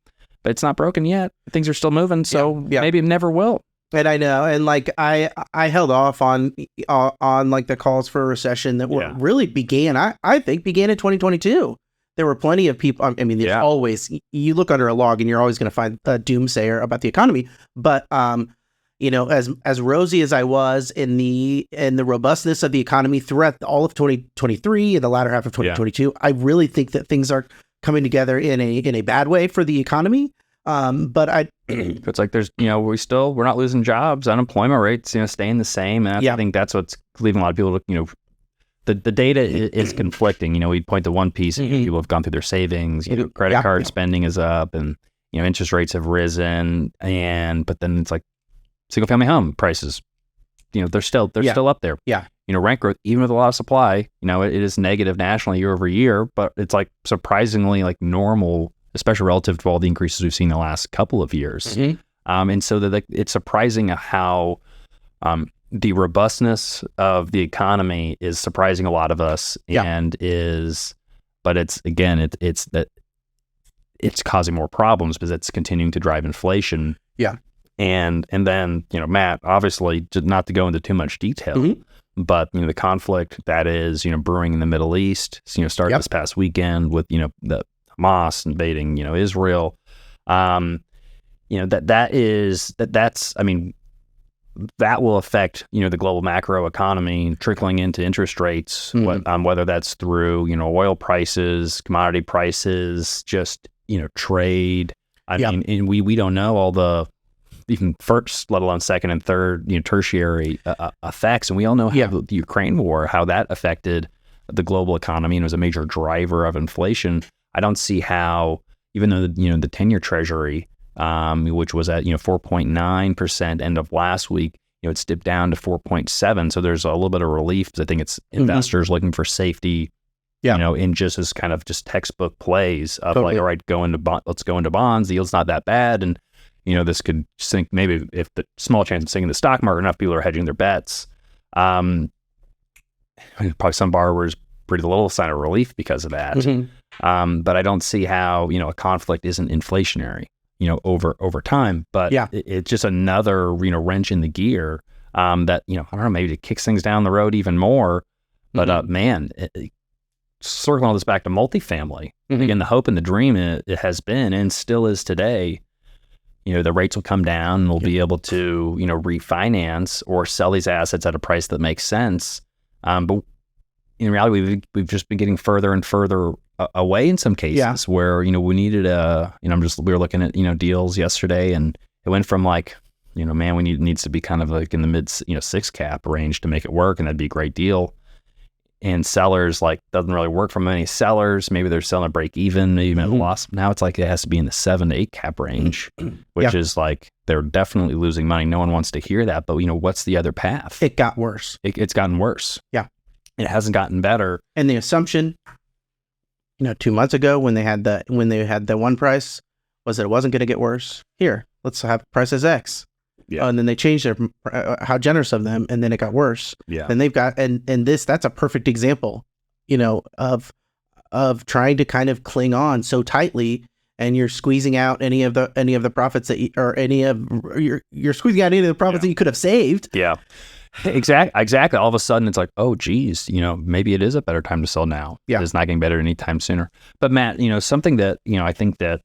but it's not broken yet. Things are still moving, so maybe it never will. And I know, and like I held off on like the calls for a recession that really began. I think began in 2022. There were plenty of people. I mean, there's always, you look under a log and you're always going to find a doomsayer about the economy. But as rosy as I was in the robustness of the economy throughout all of 2023 and the latter half of 2022, I really think that things are coming together in a bad way for the economy. But I, It's like there's, we're not losing jobs. Unemployment rates, staying the same. And I think that's what's leaving a lot of people, the data is conflicting. We point to one piece, people have gone through their savings, credit card spending is up and, interest rates have risen. But then it's like single family home prices, they're still up there. Yeah. Rent growth, even with a lot of supply, it is negative nationally year over year, but it's like surprisingly like normal, especially relative to all the increases we've seen in the last couple of years. And so that it's surprising how the robustness of the economy is surprising a lot of us, but it's again, it's that it's causing more problems because it's continuing to drive inflation. Yeah. And then, Matt, obviously, not to go into too much detail, but, the conflict that is, brewing in the Middle East, started this past weekend with, the Hamas invading, Israel. That will affect, the global macro economy trickling into interest rates, whether that's through, oil prices, commodity prices, just, trade. I mean, and we don't know all the even first, let alone second and third, tertiary effects. And we all know how the Ukraine war, how that affected the global economy and was a major driver of inflation. I don't see how, even though the 10-year Treasury, which was at 4.9% end of last week, it's dipped down to 4.7. So there's a little bit of relief. I think it's investors looking for safety. In just as kind of just textbook plays of like, all right, let's go into bonds. The yield's not that bad, and this could sink. Maybe if the small chance of sinking the stock market, enough people are hedging their bets. Probably some borrowers breathe a little sign of relief because of that. But I don't see how a conflict isn't inflationary, over time. But it's just another wrench in the gear that I don't know, maybe it kicks things down the road even more. But man, circling all this back to multifamily, again, the hope and the dream it has been and still is today. The rates will come down and we'll be able to, refinance or sell these assets at a price that makes sense. But in reality, we've just been getting further and further away in some cases where, we needed we were looking at, deals yesterday and it went from like, man, needs to be kind of like in the mid, 6 cap range to make it work. And that'd be a great deal. And sellers doesn't really work for many sellers. Maybe they're selling a break even, maybe at a loss. Now it's like it has to be in the 7 to 8 cap range, which is like they're definitely losing money. No one wants to hear that. But what's the other path? It got worse. It's gotten worse. Yeah, it hasn't gotten better. And the assumption, 2 months ago when they had the one price was that it wasn't going to get worse. Here, let's have price as X. Yeah. And then they changed their how generous of them, and then it got worse. Yeah. And they've got and that's a perfect example, of trying to kind of cling on so tightly, and you're squeezing out any of the profits that you're squeezing out any of the profits that you could have saved. Yeah. Exactly. All of a sudden, it's like, oh, geez, maybe it is a better time to sell now. Yeah. It's not getting better anytime sooner. But Matt, something that I think that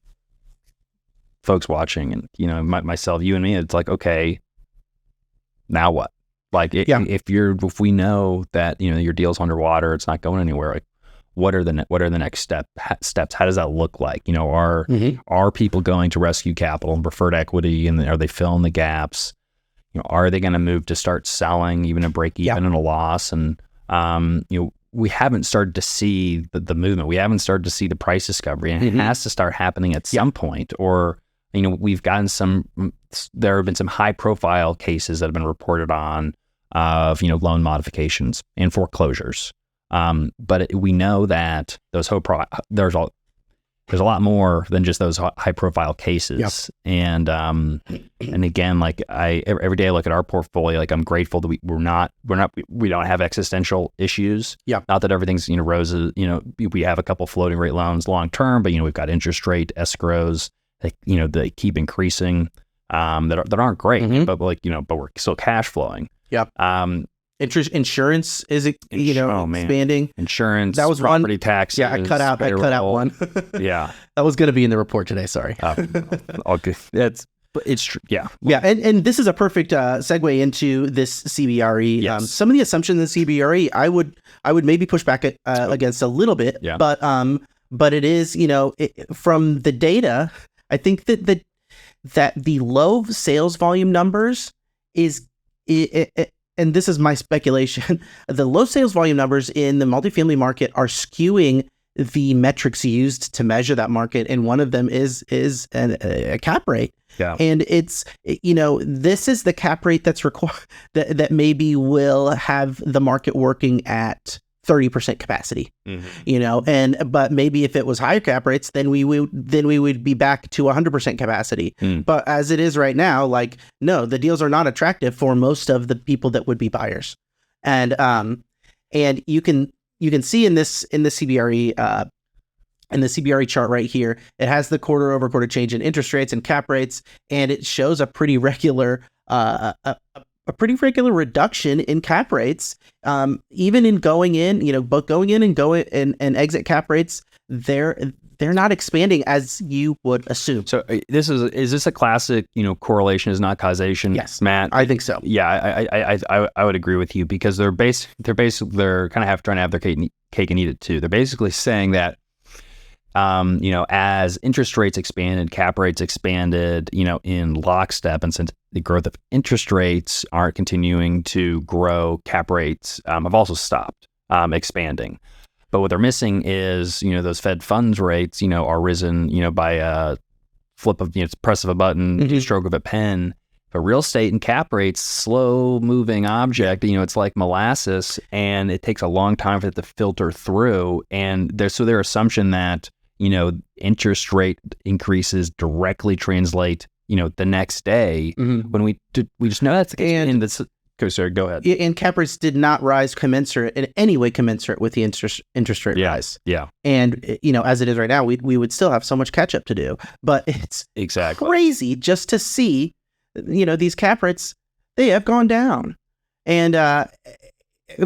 folks watching and myself, you and me, it's like, okay, now what? Like if we know that your deal's underwater, it's not going anywhere. Like, what are the next steps? How does that look like? Are people going to rescue capital and preferred equity, and are they filling the gaps? Are they going to move to start selling even a break even and a loss? And we haven't started to see the movement. We haven't started to see the price discovery, and it has to start happening at some point. Or we've gotten there have been some high profile cases that have been reported on of, loan modifications and foreclosures. But we know that there's a lot more than just those high profile cases. Yep. And again, like every day I look at our portfolio, like I'm grateful that we don't have existential issues. Yeah. Not that everything's, roses, we have a couple floating rate loans long term, but we've got interest rate escrows. They keep increasing, that aren't great, but but we're still cash flowing. Yep. Insurance is expanding. Insurance, that was property one. Taxes. Yeah, I cut out one. Yeah, that was going to be in the report today. Sorry. Okay, it's true. Yeah, yeah, and this is a perfect segue into this CBRE. Yes. Some of the assumptions in the CBRE, I would maybe push back against a little bit. Yeah. But it is from the data. I think that that the low sales volume numbers and this is my speculation, the low sales volume numbers in the multifamily market are skewing the metrics used to measure that market, and one of them is a cap rate. Yeah. And it's, this is the cap rate that's required that maybe will have the market working at 30% capacity. But maybe if it was higher cap rates, then we would be back to 100% capacity. But as it is right now, like, no, the deals are not attractive for most of the people that would be buyers. And you can see in the CBRE chart right here, it has the quarter-over-quarter change in interest rates and cap rates, and it shows a pretty regular reduction in cap rates. Even in going in, both going in and exit cap rates, they're not expanding as you would assume. So is this a classic, correlation is not causation? Yes, Matt. I think so. Yeah, I would agree with you, because they're kind of trying to have their cake and eat it too. They're basically saying that, as interest rates expanded, cap rates expanded, in lockstep, and since the growth of interest rates aren't continuing to grow, cap rates have also stopped expanding. But what they're missing is, those Fed funds rates, are risen, by a flip of, press of a button, stroke of a pen. But real estate and cap rates, slow moving object, it's like molasses, and it takes a long time for it to filter through. And their assumption that, interest rate increases directly translate, the next day, when we just know that's the case. Go ahead. And cap rates did not rise in any way commensurate with the interest rate rise. Yeah. And, as it is right now, we would still have so much catch up to do. But it's crazy just to see, these cap rates, they have gone down. And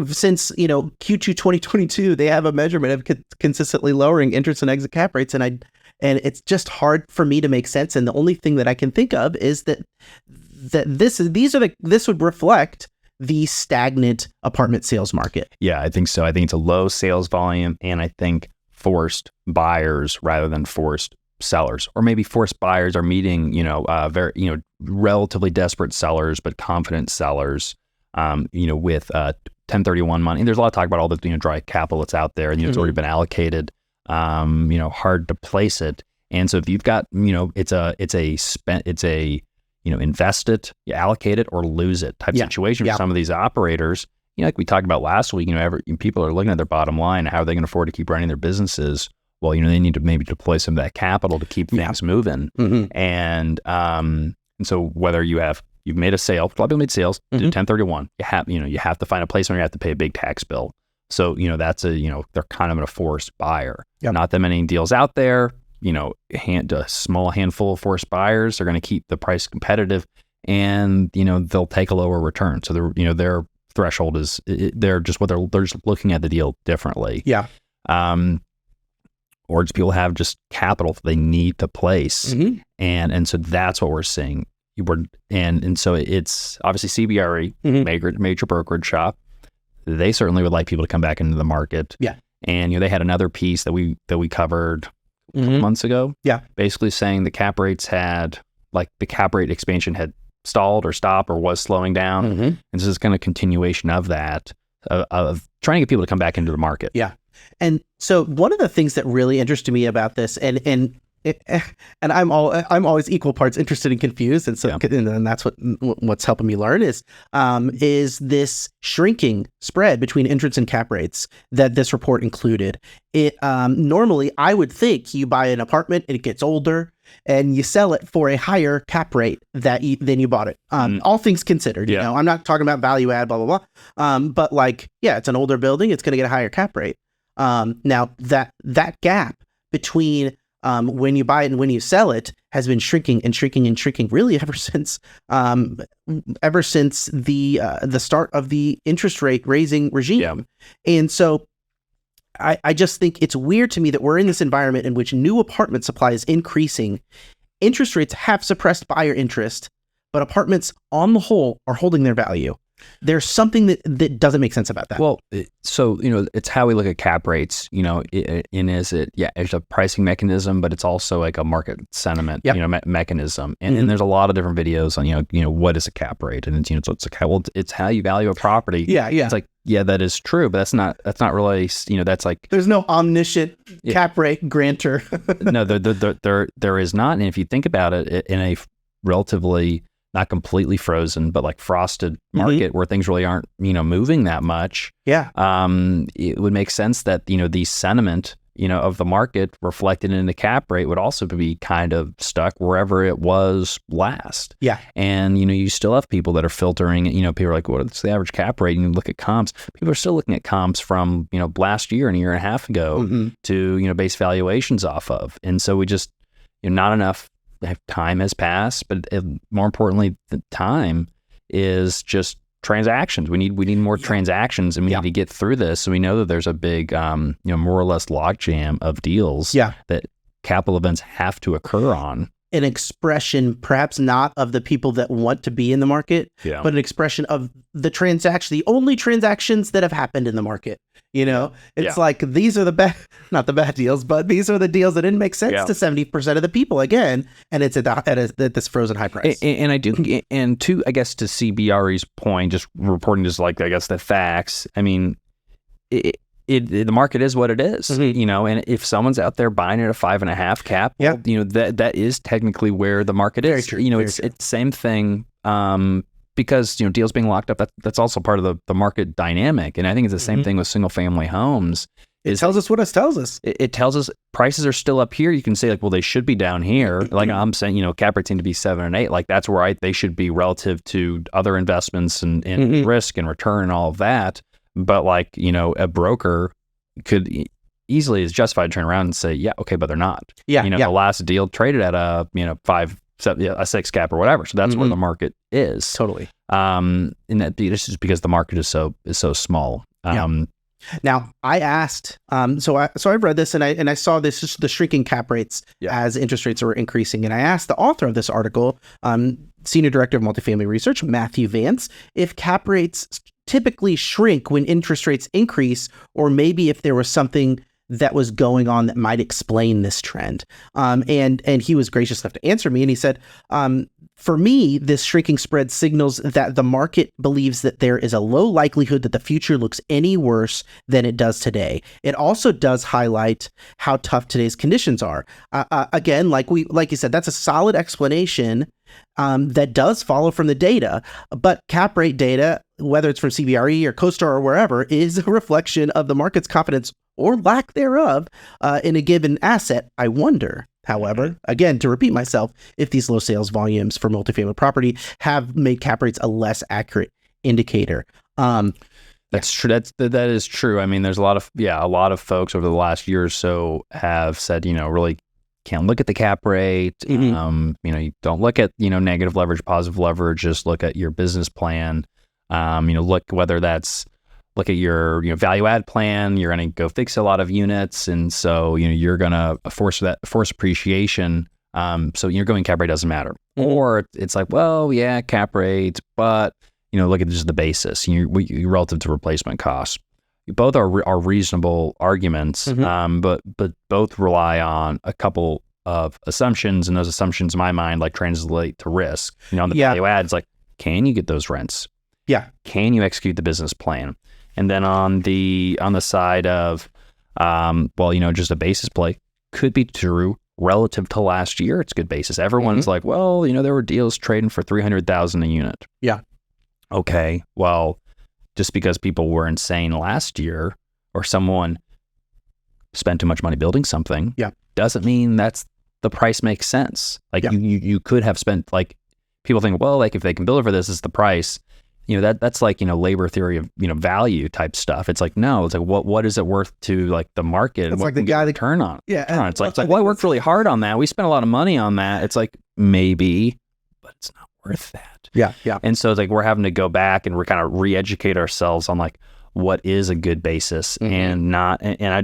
since, Q2 2022, they have a measurement of consistently lowering interest and exit cap rates. And it's just hard for me to make sense. And the only thing that I can think of is that this would reflect the stagnant apartment sales market. Yeah, I think so. I think it's a low sales volume, and I think forced buyers rather than forced sellers, or maybe forced buyers are meeting, very, relatively desperate sellers, but confident sellers, with 1031 money. And there's a lot of talk about all the, dry capital that's out there, and it's already been allocated, hard to place it. And so if you've got, invest it, you allocate it, or lose it type situation for some of these operators. Like we talked about last week, people are looking at their bottom line. How are they going to afford to keep running their businesses? Well, they need to maybe deploy some of that capital to keep things moving. And so whether you've made a sale, a lot of people made sales, do 1031, you have to find a place where you have to pay a big tax bill. So, that's they're kind of a forced buyer. Not that many deals out there. A small handful of forced buyers are going to keep the price competitive, and they'll take a lower return. So their threshold is they're just looking at the deal differently. Or just people have just capital that they need to place, and so that's what we're seeing. And so it's obviously CBRE, major brokerage shop. They certainly would like people to come back into the market. And they had another piece that we covered a couple months ago. Basically saying the cap rates the cap rate expansion had stalled or stopped or was slowing down. And this is kind of continuation of that, of trying to get people to come back into the market. And so one of the things that really interested me about this, and I'm always equal parts interested and confused, and so and that's what's helping me learn is this shrinking spread between interest and cap rates that this report included. It normally I would think you buy an apartment and it gets older and you sell it for a higher cap rate than you bought it. All things considered, I'm not talking about value add, blah blah blah. But it's an older building, it's going to get a higher cap rate. Now that gap between when you buy it and when you sell it has been shrinking and shrinking and shrinking really ever since the start of the interest rate raising regime. And so I just think it's weird to me that we're in this environment in which new apartment supply is increasing. Interest rates have suppressed buyer interest, but apartments on the whole are holding their value. There's something that doesn't make sense about that. Well, so, it's how we look at cap rates, is it's a pricing mechanism, but it's also like a market sentiment, mechanism. And there's a lot of different videos on, what is a cap rate? And it's, so it's like, well, it's how you value a property. Yeah. It's like, yeah, that is true, but that's not really, that's like, there's no omniscient cap rate grantor. No, there is not. And if you think about it in a relatively not completely frozen, but like frosted market where things really aren't, moving that much. Yeah. It would make sense that, the sentiment, of the market reflected in the cap rate would also be kind of stuck wherever it was last. Yeah. And, you still have people that are filtering, people are like, what's the average cap rate? And you look at comps, people are still looking at comps from, last year and a year and a half ago to, base valuations off of. And so we just, not enough time has passed, but more importantly, the time is just transactions. We need more transactions, and we need to get through this. So we know that there's a big, more or less logjam of deals that capital events have to occur on. An expression, perhaps not of the people that want to be in the market, but an expression of the only transactions that have happened in the market. It's like, these are not the bad deals, but these are the deals that didn't make sense to 70% of the people again. And it's at this frozen high price. And I do, and to, I guess, to CBRE's point, just reporting just like, I guess, the facts. I mean, the market is what it is, and if someone's out there buying at a 5.5 cap, well, that is technically where the market is. True. It's the same thing, because, deals being locked up, that's also part of the market dynamic. And I think it's the same thing with single family homes. It tells us what it tells us. It tells us prices are still up here. You can say like, well, they should be down here. Like I'm saying, cap rates seem to be 7 and 8. Like that's where they should be relative to other investments and risk and return and all of that. But like, a broker could easily is justified to turn around and say, yeah, okay, but they're not. The last deal traded at a, 6 cap or whatever. So that's where the market is. Totally. And that this is because the market is so small. Now I asked, so I've read this and I saw this, just the shrinking cap rates as interest rates are increasing. And I asked the author of this article, Senior Director of Multifamily Research, Matthew Vance, if cap rates typically shrink when interest rates increase, or maybe if there was something that was going on that might explain this trend. And he was gracious enough to answer me. And he said, for me, this shrinking spread signals that the market believes that there is a low likelihood that the future looks any worse than it does today. It also does highlight how tough today's conditions are. Again, like you said, that's a solid explanation that does follow from the data, but cap rate data, whether it's from CBRE or CoStar or wherever, is a reflection of the market's confidence or lack thereof in a given asset. I wonder, however, again, to repeat myself, if these low sales volumes for multifamily property have made cap rates a less accurate indicator. That's true. That is true. I mean, there's a lot of folks over the last year or so have said, really can't look at the cap rate. You don't look at, negative leverage, positive leverage, just look at your business plan. Look at your value add plan. You're going to go fix a lot of units, and so you're going to force appreciation. So you're going cap rate doesn't matter, or it's like, well, yeah, cap rate, but look at just the basis. You relative to replacement costs. Both are reasonable arguments, but both rely on a couple of assumptions, and those assumptions, in my mind, like translate to risk. On the value add, it's like, can you get those rents? Yeah. Can you execute the business plan? And then on the side of, just a basis play could be true relative to last year. It's good basis. Everyone's like, well, there were deals trading for $300,000 a unit. Yeah. Okay. Well, just because people were insane last year, or someone spent too much money building something, doesn't mean that's the price makes sense. Like you could have spent, like, people think, well, like if they can build it for this, is the price. That's like, labor theory of, value type stuff. It's like, no, it's like, what is it worth to like the market? It's like the guy that turn on. Yeah. It's like, well, I worked really hard on that. We spent a lot of money on that. It's like, maybe, but it's not worth that. Yeah. Yeah. And so it's like, we're having to go back and we're kind of re-educate ourselves on like, what is a good basis and not, and I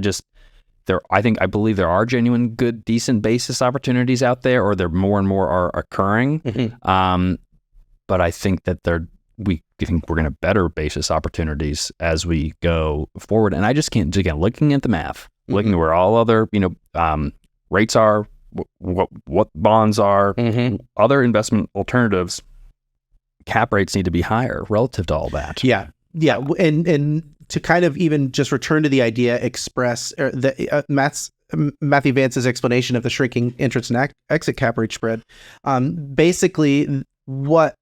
believe there are genuine, good, decent basis opportunities out there, or there more and more are occurring. But I think that they're we think we're going to better basis opportunities as we go forward. And I just can't, again, looking at the math, looking at where all other, rates are, what bonds are, other investment alternatives, cap rates need to be higher relative to all that. Yeah. Yeah. And to kind of even just return to the idea, Matthew Vance's explanation of the shrinking entrance and exit cap rate spread. Basically, what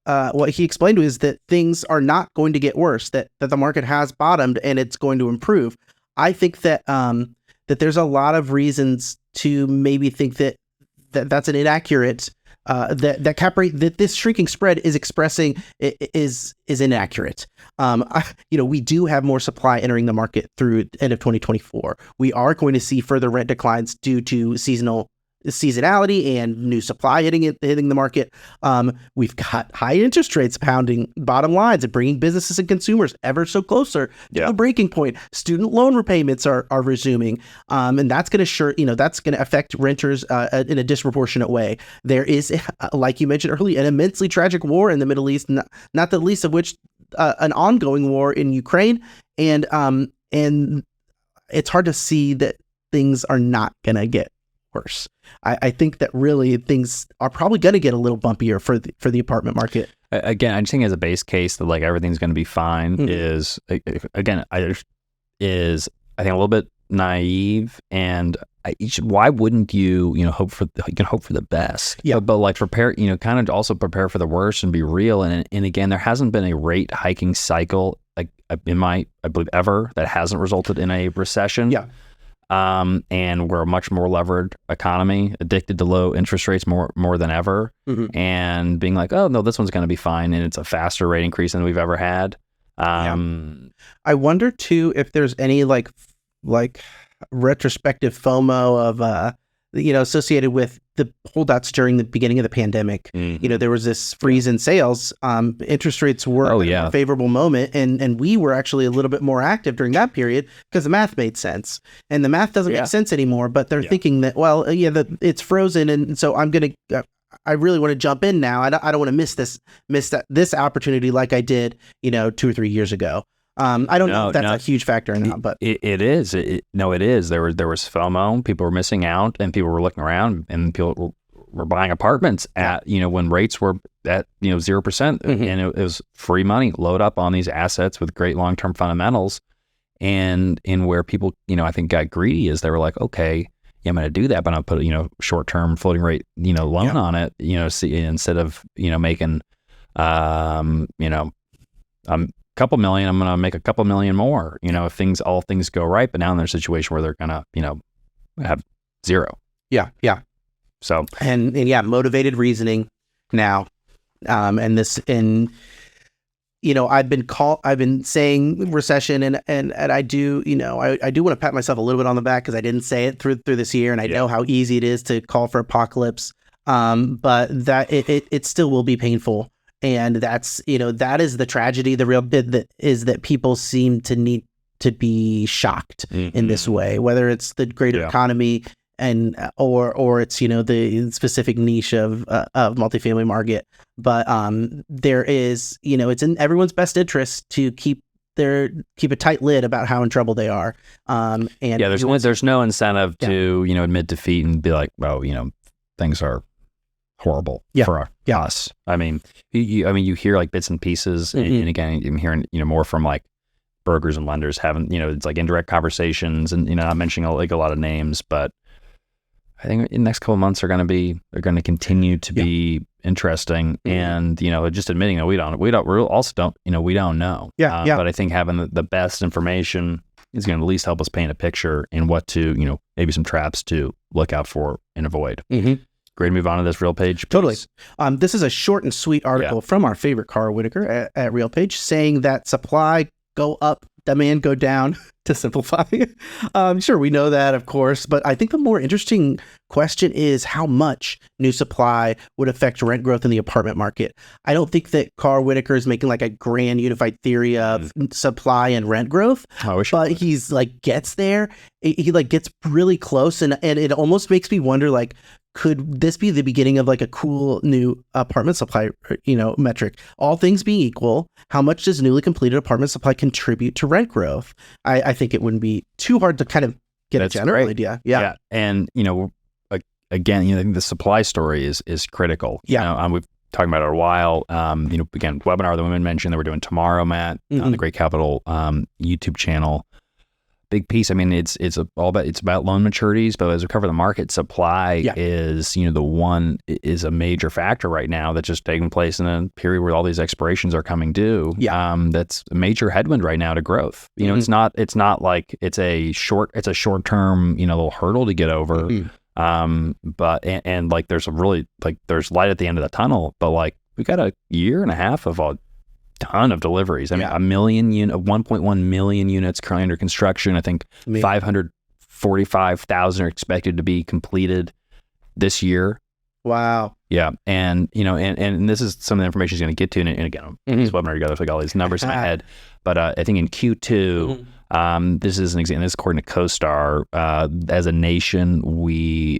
he explained is that things are not going to get worse, that the market has bottomed and it's going to improve. I think that that there's a lot of reasons to maybe think that that's an inaccurate that cap rate that this shrinking spread is expressing is inaccurate. We do have more supply entering the market through end of 2024. We are going to see further rent declines due to seasonality and new supply hitting the market. We've got high interest rates pounding bottom lines and bringing businesses and consumers ever so closer to the breaking point. Student loan repayments are resuming, and that's going to that's going to affect renters in a disproportionate way. There is, like you mentioned earlier, an immensely tragic war in the Middle East, not the least of which an ongoing war in Ukraine, and it's hard to see that things are not going to get worse. I think that really things are probably going to get a little bumpier for the apartment market. Again, I just think as a base case that like everything's going to be fine is again I think a little bit naive, and why wouldn't you hope for the best? Yeah, but like prepare kind of also prepare for the worst and be real. And again, there hasn't been a rate hiking cycle like I believe ever that hasn't resulted in a recession. Yeah. And we're a much more levered economy, addicted to low interest rates more than ever, and being like, oh no, this one's going to be fine, and it's a faster rate increase than we've ever had. I wonder too if there's any like retrospective FOMO of associated with the holdouts during the beginning of the pandemic. There was this freeze in sales. Interest rates were a favorable moment, and we were actually a little bit more active during that period because the math made sense. And the math doesn't make sense anymore, but they're thinking that, that it's frozen, and so I really want to jump in now. I don't want to miss this opportunity like I did, 2 or 3 years ago. I don't know if that's a huge factor or not, but it is. It is. There was FOMO. People were missing out, and people were looking around, and people were buying apartments at when rates were at 0%, and it was free money. Load up on these assets with great long-term fundamentals, and where people I think got greedy is they were like, okay, I'm going to do that, but I'll put short-term floating rate loan on it. Instead of making couple million, I'm going to make a couple million more, if all things go right. But now in their situation where they're going to, have zero. Yeah. Yeah. So, and motivated reasoning now. I've been saying recession and I do, I do want to pat myself a little bit on the back because I didn't say it through this year. And I know how easy it is to call for apocalypse. But that it still will be painful. And that's, that is the tragedy. The real bit that is that people seem to need to be shocked in this way, whether it's the greater economy and or it's the specific niche of multifamily market. But there is it's in everyone's best interest to keep a tight lid about how in trouble they are. And there's no incentive to admit defeat and be like, well, things are horrible for us. I mean, you hear like bits and pieces, and again, I'm hearing more from like brokers and lenders having it's like indirect conversations, and not mentioning like a lot of names, but I think in the next couple of months they're going to continue to be interesting, and just admitting that we don't know. But I think having the best information is going to at least help us paint a picture in what to maybe some traps to look out for and avoid. Great to move on to this Real Page, please. Totally. This is a short and sweet article from our favorite Carl Whitaker at Real Page, saying that supply go up, demand go down, to simplify. Sure, we know that, of course, but I think the more interesting question is how much new supply would affect rent growth in the apartment market. I don't think that Carl Whitaker is making like a grand unified theory of supply and rent growth, but he's like gets there. He like gets really close, and it almost makes me wonder, like, could this be the beginning of like a cool new apartment supply, metric? All things being equal, how much does newly completed apartment supply contribute to rent growth? I think it wouldn't be too hard to kind of get a general idea. Yeah. And, again, I think the supply story is critical. Yeah. We've talking about it a while. Again, webinar the women mentioned that we're doing tomorrow, Matt, on the Great Capital YouTube channel. Big piece. I mean, it's about loan maturities, but as we cover the market, supply is is a major factor right now that's just taking place in a period where all these expirations are coming due. That's a major headwind right now to growth. It's not like it's a short term little hurdle to get over. But like there's there's light at the end of the tunnel, but like we got a year and a half of a ton of deliveries. I mean, 1.1 million units currently under construction. I think 545,000 are expected to be completed this year. Wow. Yeah. And, and this is some of the information he's going to get to. And again, this webinar, you got like all these numbers in my head. But I think in Q2, this is an example. This is according to CoStar. As a nation, we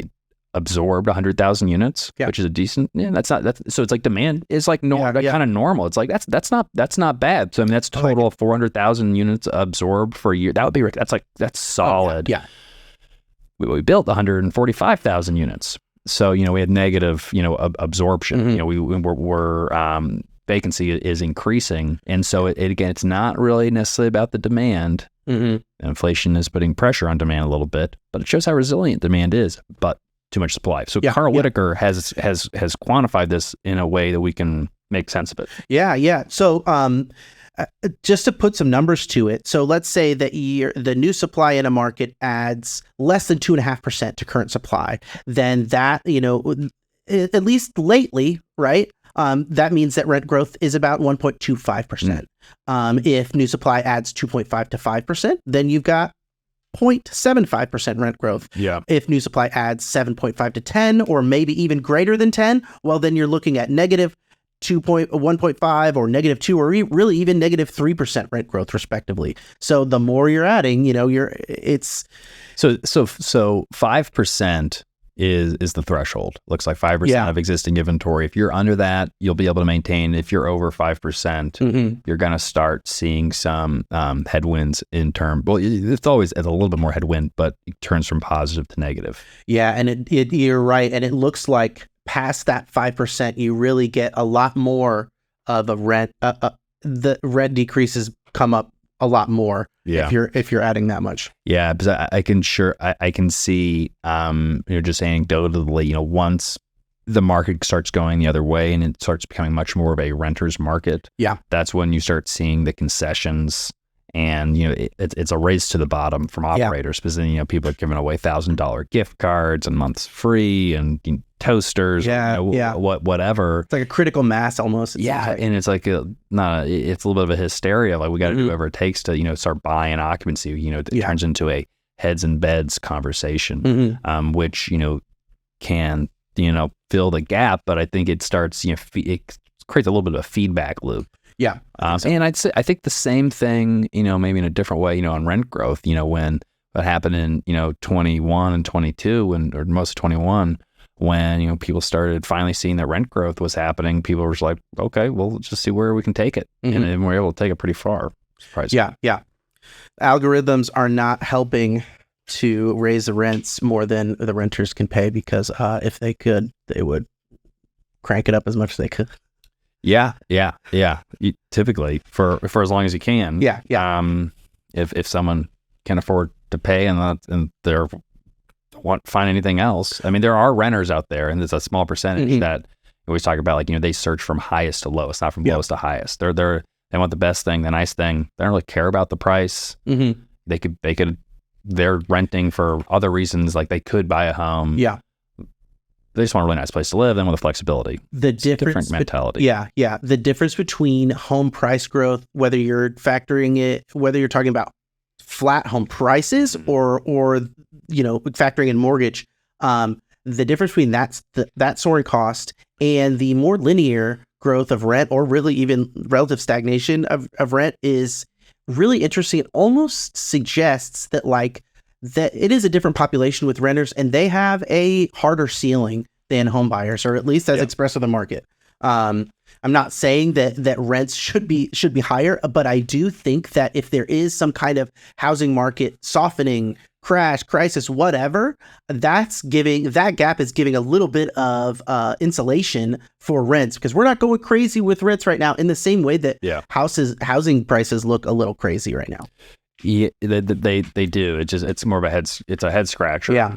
absorbed 100,000 units, which is a decent. So it's like demand is like kind of normal. It's like that's not bad. So I mean that's total of 400,000 units absorbed for a year. That would be that's solid. We built 145,000 units. So we had negative absorption. We're vacancy is increasing, and so again it's not really necessarily about the demand. Inflation is putting pressure on demand a little bit, but it shows how resilient demand is. But too much supply. So Carl Whitaker has quantified this in a way that we can make sense of it. Yeah. So just to put some numbers to it. So let's say that the new supply in a market adds less than 2.5% to current supply. Then that, at least lately, right? That means that rent growth is about 1.25%. If new supply adds 2.5 to 5%, then you've got 0.75% rent growth. If new supply adds 7.5 to 10, or maybe even greater than 10, well, then you're looking at negative 1.5 or negative 2 or really even negative 3% rent growth respectively. So the more you're adding, it's so 5% is the threshold. Looks like 5% of existing inventory. If you're under that, you'll be able to maintain. If you're over 5%, you're going to start seeing some headwinds in term. Well, it's always a little bit more headwind, but it turns from positive to negative. Yeah, and you're right. And it looks like past that 5%, you really get a lot more of a rent. The rent decreases come up a lot more if you're adding that much. Yeah, because I can see just anecdotally, once the market starts going the other way and it starts becoming much more of a renter's market, that's when you start seeing the concessions, and it's a race to the bottom from operators, because then people are giving away $1,000 gift cards and months free and toasters, whatever. It's like a critical mass almost. And it's like it's a little bit of a hysteria. Like we got to do whatever it takes to start buying occupancy. It turns into a heads and beds conversation, which can fill the gap, but I think it starts it creates a little bit of a feedback loop. And I think the same thing, maybe in a different way, on rent growth, when what happened in 21 and 22 or most of 21, when people started finally seeing that rent growth was happening, people were just like, okay, well, let's just see where we can take it, and we're able to take it pretty far. Algorithms are not helping to raise the rents more than the renters can pay, because if they could, they would crank it up as much as they could. Typically for as long as you can. If someone can afford to pay and they're won't find anything else. I mean, there are renters out there, and there's a small percentage that we always talk about, they search from highest to lowest, not from lowest to highest. They want the best thing, the nice thing. They don't really care about the price. They're renting for other reasons, like they could buy a home. They just want a really nice place to live. They want the flexibility. Different mentality. The difference between home price growth, whether you're talking about flat home prices or factoring in mortgage, the difference between that soaring cost and the more linear growth of rent, or really even relative stagnation of rent, is really interesting. It almost suggests that that it is a different population with renters, and they have a harder ceiling than home buyers, or at least as Yeah. expressed in the market. I'm not saying that rents should be higher, but I do think that if there is some kind of housing market softening, crash, crisis, whatever, that gap is giving a little bit of insulation for rents, because we're not going crazy with rents right now in the same way that housing prices look a little crazy right now. Yeah, they do. It's more of a head scratcher. Yeah.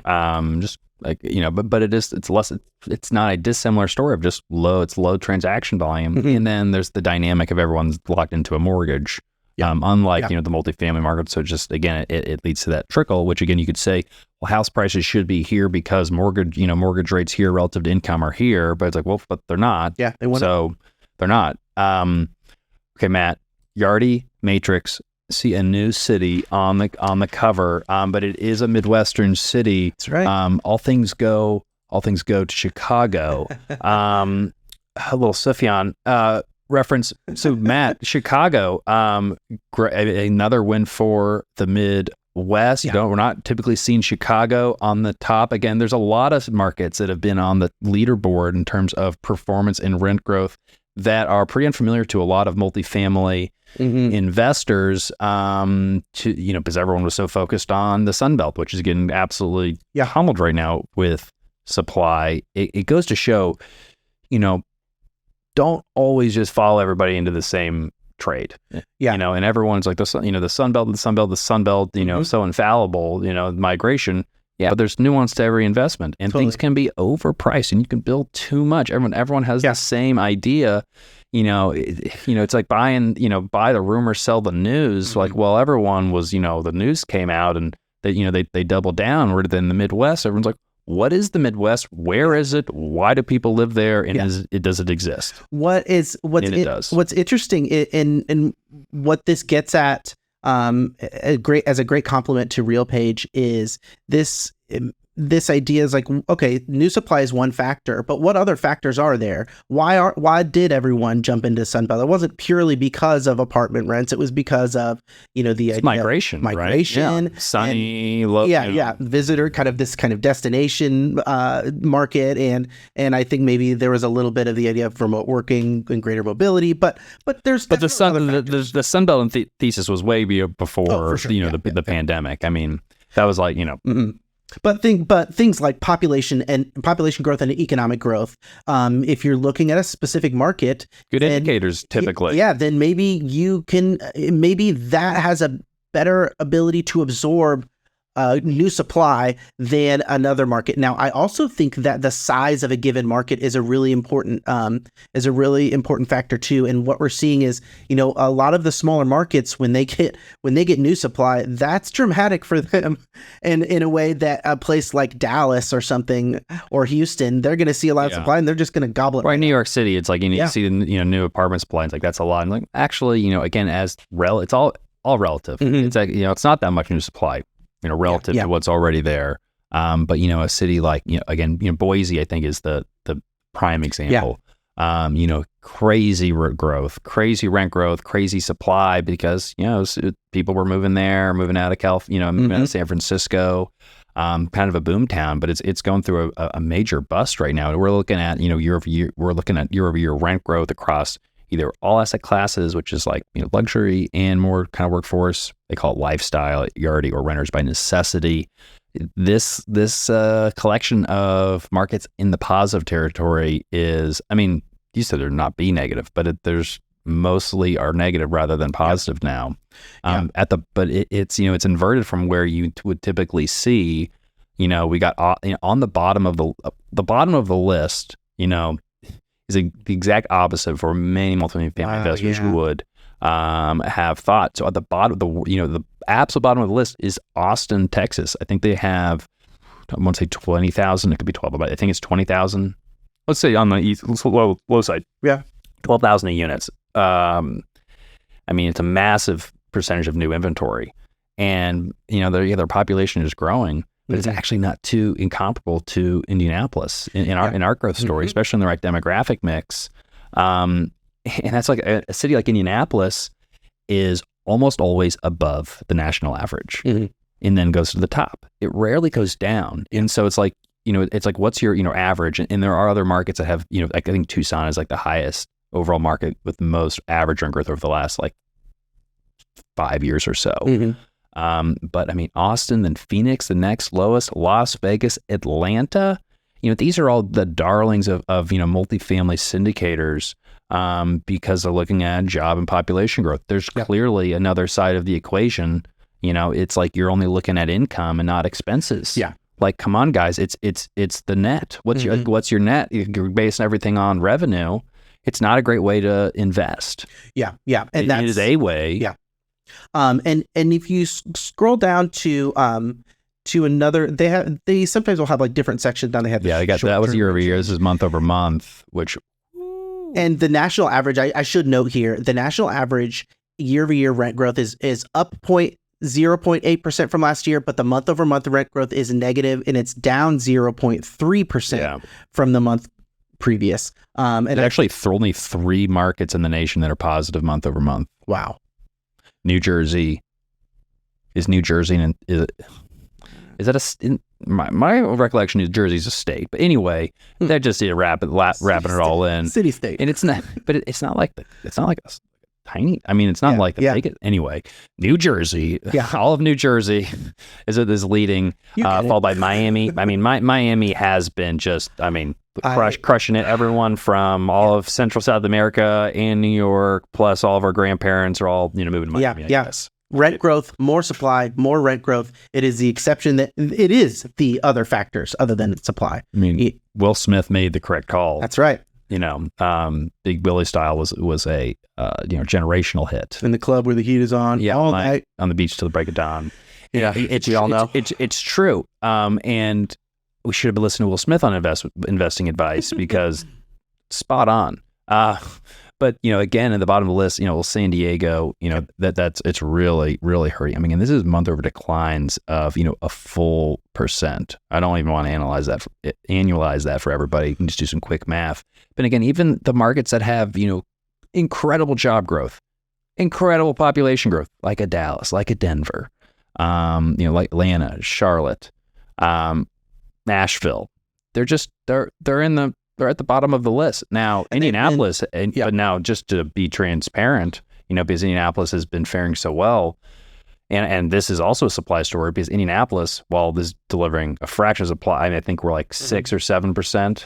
Just like, but it's not a dissimilar story of just low transaction volume. Mhm. And then there's the dynamic of everyone's locked into a mortgage. Unlike, the multifamily market. So just, again, it leads to that trickle, which again, you could say, well, house prices should be here because mortgage rates here relative to income are here, but it's like, well, but they're not. Yeah. They're not. Okay, Matt, Yardi Matrix, see a new city on the cover, but it is a Midwestern city. That's right. All things go to Chicago. A little Sufjan reference. So Matt, Chicago, another win for the Midwest. Yeah. We're not typically seeing Chicago on the top. Again, there's a lot of markets that have been on the leaderboard in terms of performance and rent growth that are pretty unfamiliar to a lot of multifamily investors, because everyone was so focused on the Sun Belt, which is getting absolutely pummeled right now with supply. It goes to show, don't always just follow everybody into the same trade. Yeah. And everyone's like the Sun Belt, so infallible, migration. Yeah, but there's nuance to every investment, and things can be overpriced, and you can build too much. Everyone has the same idea. It's like buy the rumor, sell the news. Like, well, everyone was, the news came out, and they doubled down. Where then the Midwest, everyone's like, what is the Midwest? Where is it? Why do people live there? And does it exist? What's interesting and what this gets at, as a great compliment to RealPage, is this idea is like, okay, new supply is one factor, but what other factors are there? Why did everyone jump into Sunbelt? It wasn't purely because of apartment rents. It was because of, the migration, right? Yeah. Sunny, low. Visitor, this kind of destination market. And I think maybe there was a little bit of the idea of remote working and greater mobility, but the Sunbelt thesis was way before, the pandemic. I mean, that was like, But things like population growth and economic growth, if you're looking at a specific market, good indicators typically. Then maybe that has a better ability to absorb new supply than another market. Now, I also think that the size of a given market is a really important factor too. And what we're seeing is, a lot of the smaller markets, when they get new supply, that's dramatic for them. And in a way that a place like Dallas or something, or Houston, they're going to see a lot of supply and they're just going to gobble it. Right, New York City, it's like you see the new apartment supply. It's like that's a lot. And like actually, again, it's all relative. It's like it's not that much new supply, relative to what's already there. But a city like Boise, I think, is the prime example. Crazy growth, crazy rent growth, crazy supply, because people were moving out of California, moving out of San Francisco, kind of a boom town. But it's going through a major bust right now. We're looking at year-over-year rent growth across either all asset classes, which is like luxury and more kind of workforce. They call it lifestyle at Yardi, or renters by necessity. This collection of markets in the positive territory is, I mean, you said they're not be negative, but there's mostly are negative rather than positive now. It's it's inverted from where you would typically see. We got on the bottom of the list. Is the exact opposite for many multifamily investors who would have thought. So at the bottom, the absolute bottom of the list is Austin, Texas. I think they have, I want to say 20,000. It could be 12, but I think it's 20,000. Let's say on the east, low side. Yeah. 12,000 units. I mean, it's a massive percentage of new inventory. And, their population is growing. But it's actually not too incomparable to Indianapolis in our growth story, especially in the right demographic mix. And that's like a city like Indianapolis is almost always above the national average, and then goes to the top. It rarely goes down. And so it's like it's like, what's your, average? And there are other markets that have, like I think Tucson is like the highest overall market with the most average rent growth over the last like 5 years or so. But I mean, Austin, then Phoenix, the next lowest, Las Vegas, Atlanta, these are all the darlings of multifamily syndicators, because they're looking at job and population growth. There's clearly another side of the equation. It's like you're only looking at income and not expenses. Yeah. Like, come on, guys, it's the net. What's your net? You're basing everything on revenue. It's not a great way to invest. Yeah. And it is a way. Yeah. And if you scroll down to another, they sometimes will have like different sections down. They have they got that was year over year. This is month over month, which. And the national average, I should note here, the national average year over year rent growth is up 0.8% from last year, but the month over month rent growth is negative, and it's down 0.3% from the month previous. And actually only 3 markets in the nation that are positive month over month. Wow. New Jersey. Is New Jersey is that my recollection is Jersey's a state, but anyway, they're just wrapping it all in city state, and it's not like a tiny. I mean, it's not like the big. Anyway, New Jersey, all of New Jersey is leading, followed by Miami. I mean, Miami has been just, crushing it. Everyone from all of Central South America and New York, plus all of our grandparents are all moving to Miami. I guess. Rent growth, more supply, more rent growth. It is the exception that it is the other factors other than supply. I mean, Will Smith made the correct call. That's right. Big Willie Style was a generational hit. In the club where the heat is on, all night on the beach till the break of dawn. Yeah, we all know it's true. And we should have been listening to Will Smith on investing advice because spot on. But again, at the bottom of the list, San Diego, it's really, really hurting. I mean, and this is month over declines of a full percent. I don't even want to annualize that for everybody. You can just do some quick math. But again, even the markets that have incredible job growth, incredible population growth, like a Dallas, like a Denver, like Atlanta, Charlotte, Nashville, they're at the bottom of the list. Now, Indianapolis, but now just to be transparent, because Indianapolis has been faring so well, and this is also a supply story because Indianapolis, while this is delivering a fraction of supply, I think we're like 6 or 7%,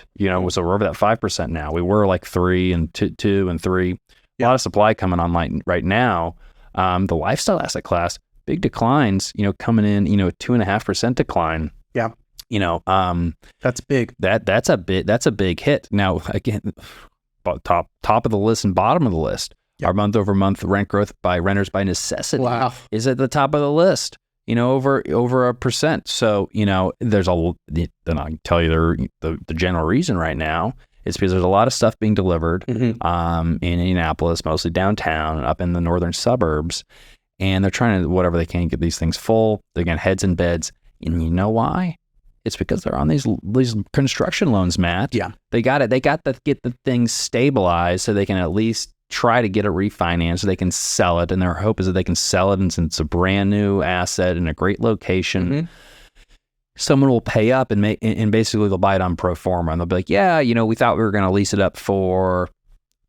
so we're over that 5% now. We were like 3 and 2 and 3. A lot of supply coming online right now. The lifestyle asset class, big declines, coming in, 2.5% decline. Yeah. That's big. That's a big hit. Now, again, top of the list and bottom of the list, our month over month rent growth by renters by necessity is at the top of the list. Over 1%. So there's then I can tell you the general reason right now is because there's a lot of stuff being delivered in Indianapolis, mostly downtown and up in the northern suburbs, and they're trying to whatever they can get these things full. They're getting heads in beds, and you know why? It's because they're on these construction loans, Matt. Yeah. They got it. They got to get the things stabilized so they can at least try to get it refinanced so they can sell it. And their hope is that they can sell it, and since it's a brand new asset in a great location, someone will pay up and basically they'll buy it on pro forma. And they'll be like, we thought we were going to lease it up for,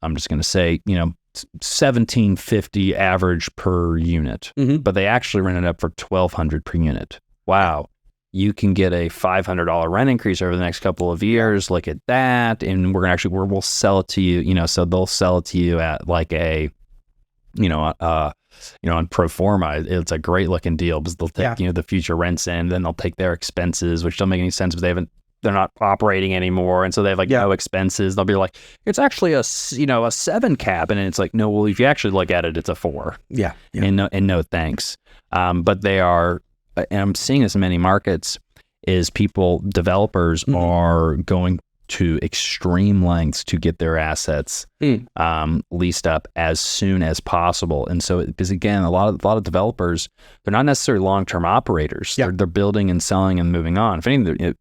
I'm just going to say, $1,750 average per unit, but they actually rent it up for $1,200 per unit. Wow. You can get a $500 rent increase over the next couple of years. Look at that. And we'll sell it to you, so they'll sell it to you at like a, on pro forma. It's a great looking deal because they'll take, the future rents in, then they'll take their expenses, which don't make any sense because they're not operating anymore. And so they have no expenses. They'll be like, it's actually a 7 cap. And it's like, no, well, if you actually look at it, it's a 4. Yeah. And no thanks. But they are, and I'm seeing this in many markets, is developers are going to extreme lengths to get their assets leased up as soon as possible. And so, because again, a lot of developers, they're not necessarily long-term operators. They're building and selling and moving on. If anything,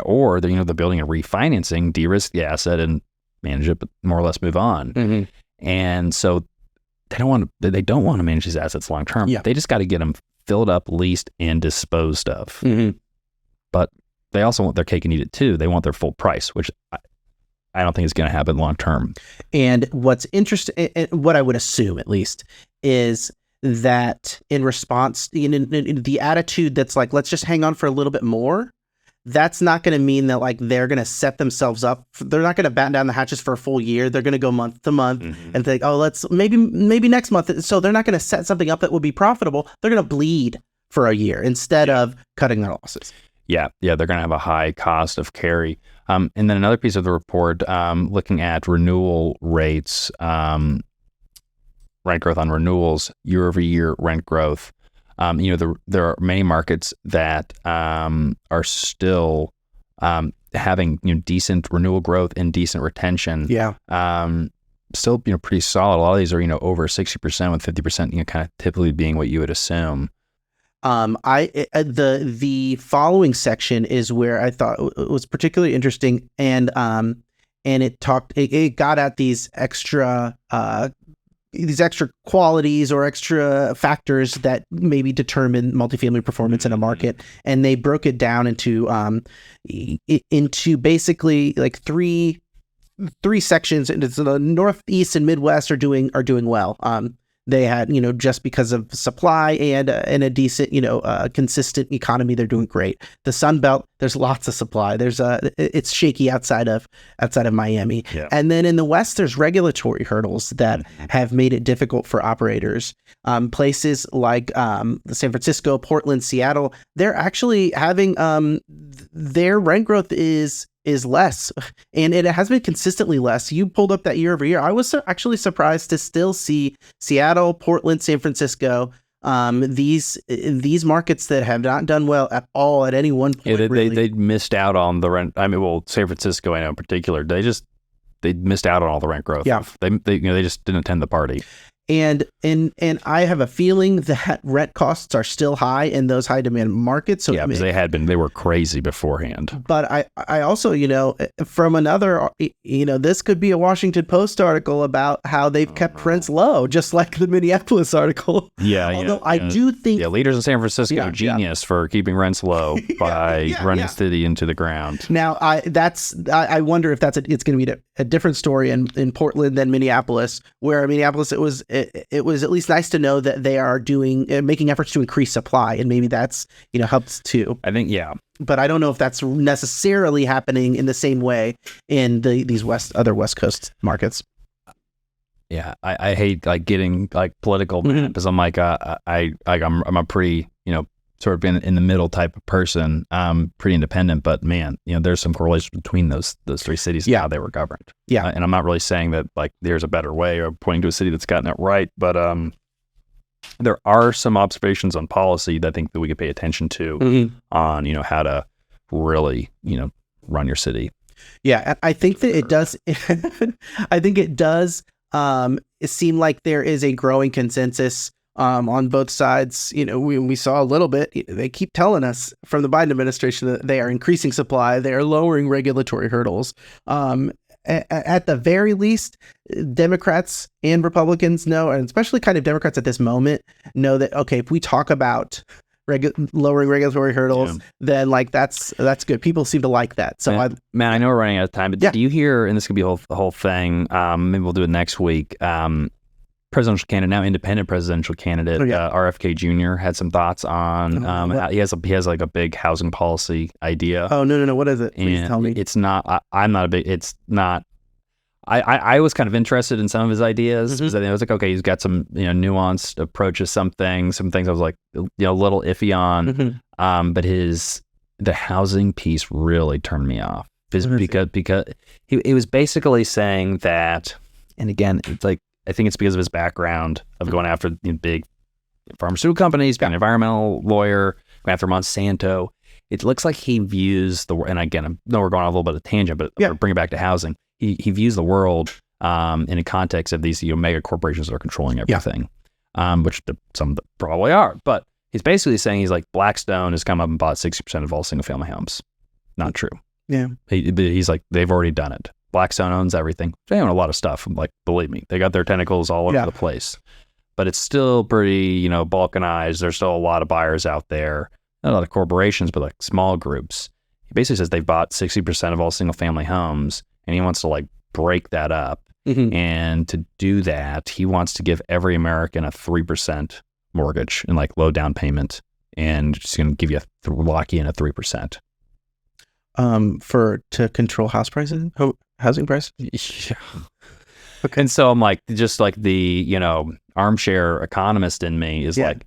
or they're building and refinancing, de-risk the asset and manage it, but more or less move on. And so they don't want to manage these assets long-term. They just got to get them filled up, leased, and disposed of. But they also want their cake and eat it too. They want their full price, which I don't think is going to happen long term. And what's interesting, what I would assume at least, is that in response, in the attitude that's like, let's just hang on for a little bit more, that's not going to mean that like they're going to set themselves up. They're not going to batten down the hatches for a full year. They're going to go month to month and think, oh, let's maybe next month. So they're not going to set something up that would be profitable. They're going to bleed for a year instead of cutting their losses. Yeah, they're going to have a high cost of carry. And then another piece of the report, looking at renewal rates, rent growth on renewals, year-over-year rent growth. There are many markets that are still having decent renewal growth and decent retention. Yeah. Still pretty solid. A lot of these are over 60% with 50% kind of typically being what you would assume. The following section is where I thought it was particularly interesting, and it got at these extra qualities or extra factors that maybe determine multifamily performance in a market, and they broke it down into basically like three sections. And it's the Northeast and Midwest are doing well. They had, just because of supply and a decent, consistent economy, they're doing great. The Sun Belt, there's lots of supply. It's shaky outside of Miami. Yeah. And then in the West, there's regulatory hurdles that have made it difficult for operators. Places like San Francisco, Portland, Seattle, they're actually having their rent growth is less, and it has been consistently less. You pulled up that year over year. I was actually surprised to still see Seattle, Portland, San Francisco, these markets that have not done well at all at any one point. Yeah, really. they missed out on the rent. I mean, San Francisco, I know in particular, they missed out on all the rent growth. Yeah, they just didn't attend the party. And I have a feeling that rent costs are still high in those high demand markets. So yeah, because they were crazy beforehand. But I also, from another, this could be a Washington Post article about how they've kept rents low, just like the Minneapolis article. Yeah. Although I do think leaders in San Francisco genius for keeping rents low by running the city into the ground. Now I wonder if it's going to be a different story in Portland than Minneapolis, where in Minneapolis it was at least nice to know that they are making efforts to increase supply, and maybe that's helps too. I think but I don't know if that's necessarily happening in the same way in these other West Coast markets. Yeah, I hate like getting like political because I'm like I'm a pretty sort of in the middle type of person, pretty independent, but man, there's some correlation between those three cities and how they were governed. Yeah. And I'm not really saying that like there's a better way or pointing to a city that's gotten it right, but there are some observations on policy that I think that we could pay attention to on, how to really, run your city. Yeah. I think that it does. I think it does seem like there is a growing consensus on both sides. We saw a little bit. They keep telling us from the Biden administration that they are increasing supply. They are lowering regulatory hurdles. At the very least, Democrats and Republicans know, and especially kind of Democrats at this moment, know that, okay, if we talk about lowering regulatory hurdles, then like that's good. People seem to like that. So I know we're running out of time, but do you hear, and this could be the whole thing, maybe we'll do it next week, presidential candidate, now independent presidential candidate, RFK Jr. had some thoughts on he has like a big housing policy idea. Oh, no. What is it? Please tell me. It's not, I'm not a big, it's not, I was kind of interested in some of his ideas because I was like, okay, he's got some, nuanced approach to some things I was like, a little iffy on, but the housing piece really turned me off because he was basically saying that, and again, it's like, I think it's because of his background of going after big pharmaceutical companies, being an environmental lawyer, going after Monsanto. It looks like he views and again, I know we're going on a little bit of a tangent, but bring it back to housing. He views the world in a context of these mega corporations that are controlling everything, which some of them probably are. But he's basically saying he's like Blackstone has come up and bought 60% of all single family homes. Not true. Yeah. He's like, they've already done it. Blackstone owns everything. They own a lot of stuff. Like, believe me, they got their tentacles all over the place. But it's still pretty, balkanized. There's still a lot of buyers out there. Not a lot of corporations, but like small groups. He basically says they've bought 60% of all single family homes, and he wants to like break that up. And to do that, he wants to give every American a 3% mortgage and like low down payment, and just going to give you lock you in at 3%. To control housing prices. Yeah. And so I'm like, just like the armchair economist in me is like,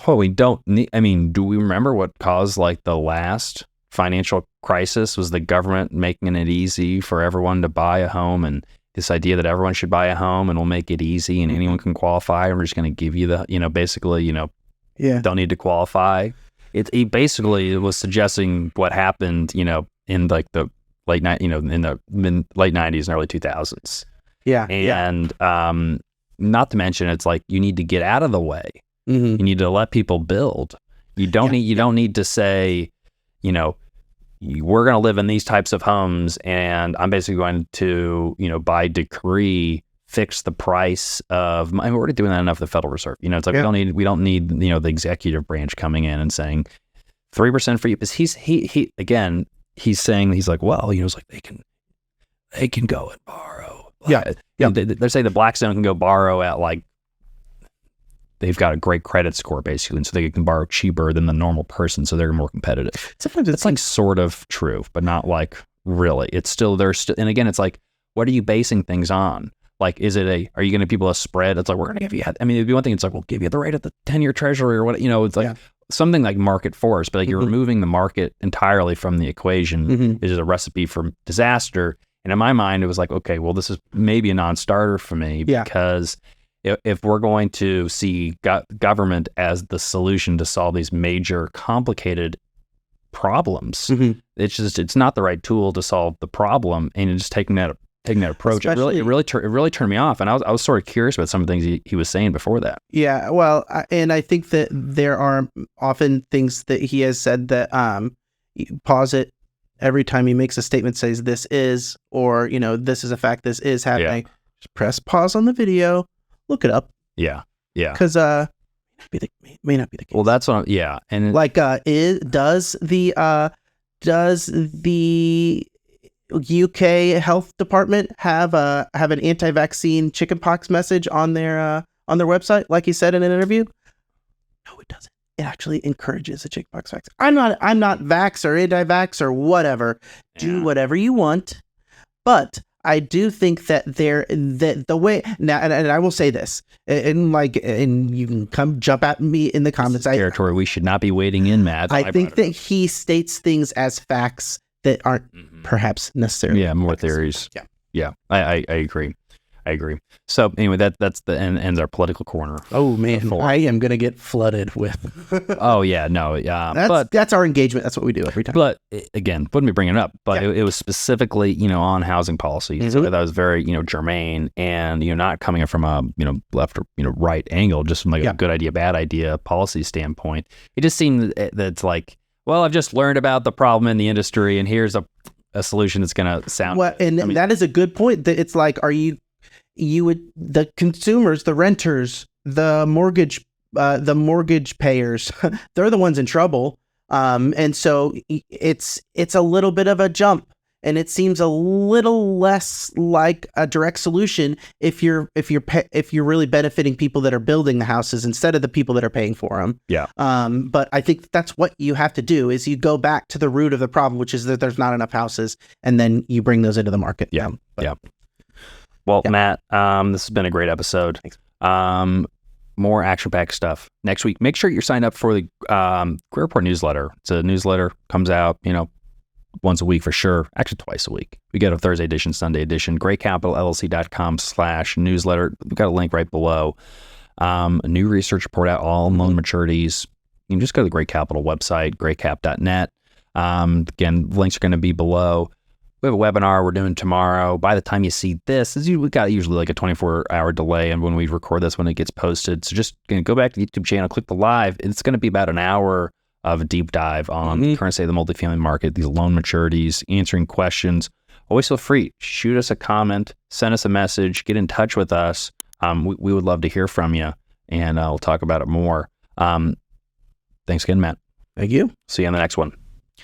well, we don't need. I mean, do we remember what caused like the last financial crisis? Was the government making it easy for everyone to buy a home, and this idea that everyone should buy a home and we'll make it easy and anyone can qualify, and we're just going to give you the basically don't need to qualify. He basically was suggesting what happened in like the late night in the late 90s and early 2000s. And not to mention, it's like you need to get out of the way. You need to let people build. You don't need to say, we're going to live in these types of homes, and I'm basically going to, by decree, fix the price of. We're already doing that enough with the Federal Reserve. It's like we don't need the executive branch coming in and saying 3% for you, because he's saying he's like, well, it's like they can go and borrow. They say the Blackstone can go borrow at like. They've got a great credit score, basically, and so they can borrow cheaper than the normal person, so they're more competitive. Sometimes it's like sort of true, but not like really. It's still and again, it's like, what are you basing things on? Like, are you going to people a spread? It's like, we're going to give you. I mean, it'd be one thing. It's like, we'll give you the rate of the 10-year Treasury or what. It's like something like market force, but like you're removing the market entirely from the equation. Is a recipe for disaster. And in my mind, it was like, okay, well, this is maybe a non-starter for me because. If we're going to see government as the solution to solve these major complicated problems, it's not the right tool to solve the problem, and just taking that approach, it really turned me off, and I was sort of curious about some of the things he was saying before that. Yeah, well, and I think that there are often things that he has said that you pause it every time he makes a statement, says this is, or this is a fact, this is happening. Just press pause on the video. Look it up. Yeah. Because may not be the case. Well, that's what. And like, does the UK Health Department have an anti-vaccine chickenpox message on their website, like he said in an interview? No, it doesn't. It actually encourages the chickenpox vaccine. I'm not vax or anti-vax or whatever. Do whatever you want, but. I do think that the way now, and I will say this, and you can come jump at me in the comments. Territory we should not be wading in, Matt. I think that he states things as facts that aren't perhaps necessarily. Yeah, more facts. Theories. Yeah. I agree. So anyway, that's the ends our political corner. Oh man, I am gonna get flooded with. Oh yeah, no, that's our engagement. That's what we do every time. But again, wouldn't be bringing it up, but it was specifically on housing policy. So that was very germane, and not coming from a left or right angle, just from like a good idea, bad idea policy standpoint. It just seemed that it's like, well, I've just learned about the problem in the industry, and here's a solution that's going to sound. Well, and that is a good point. That it's like, the consumers, the renters, the mortgage payers, they're the ones in trouble. And so it's a little bit of a jump, and it seems a little less like a direct solution if you're really benefiting people that are building the houses instead of the people that are paying for them. Yeah. But I think that's what you have to do, is you go back to the root of the problem, which is that there's not enough houses, and then you bring those into the market. Yeah. Well, Matt, this has been a great episode. Thanks. More action-packed stuff next week. Make sure you're signed up for the Career Report newsletter. It's a newsletter, comes out, once a week for sure. Actually, twice a week. We get a Thursday edition, Sunday edition. GrayCapitalLLC.com/newsletter. We've got a link right below. A new research report out, all loan maturities. You can just go to the Gray Capital website, graycap.net. Again, links are going to be below. We have a webinar we're doing tomorrow. By the time you see this, we got usually like a 24-hour delay, and when we record this, when it gets posted. So just go back to the YouTube channel, click the live. It's going to be about an hour of a deep dive on the current state of the multifamily market, these loan maturities, answering questions. Always feel free. Shoot us a comment, send us a message, get in touch with us. We would love to hear from you, and we'll talk about it more. Thanks again, Matt. Thank you. See you on the next one.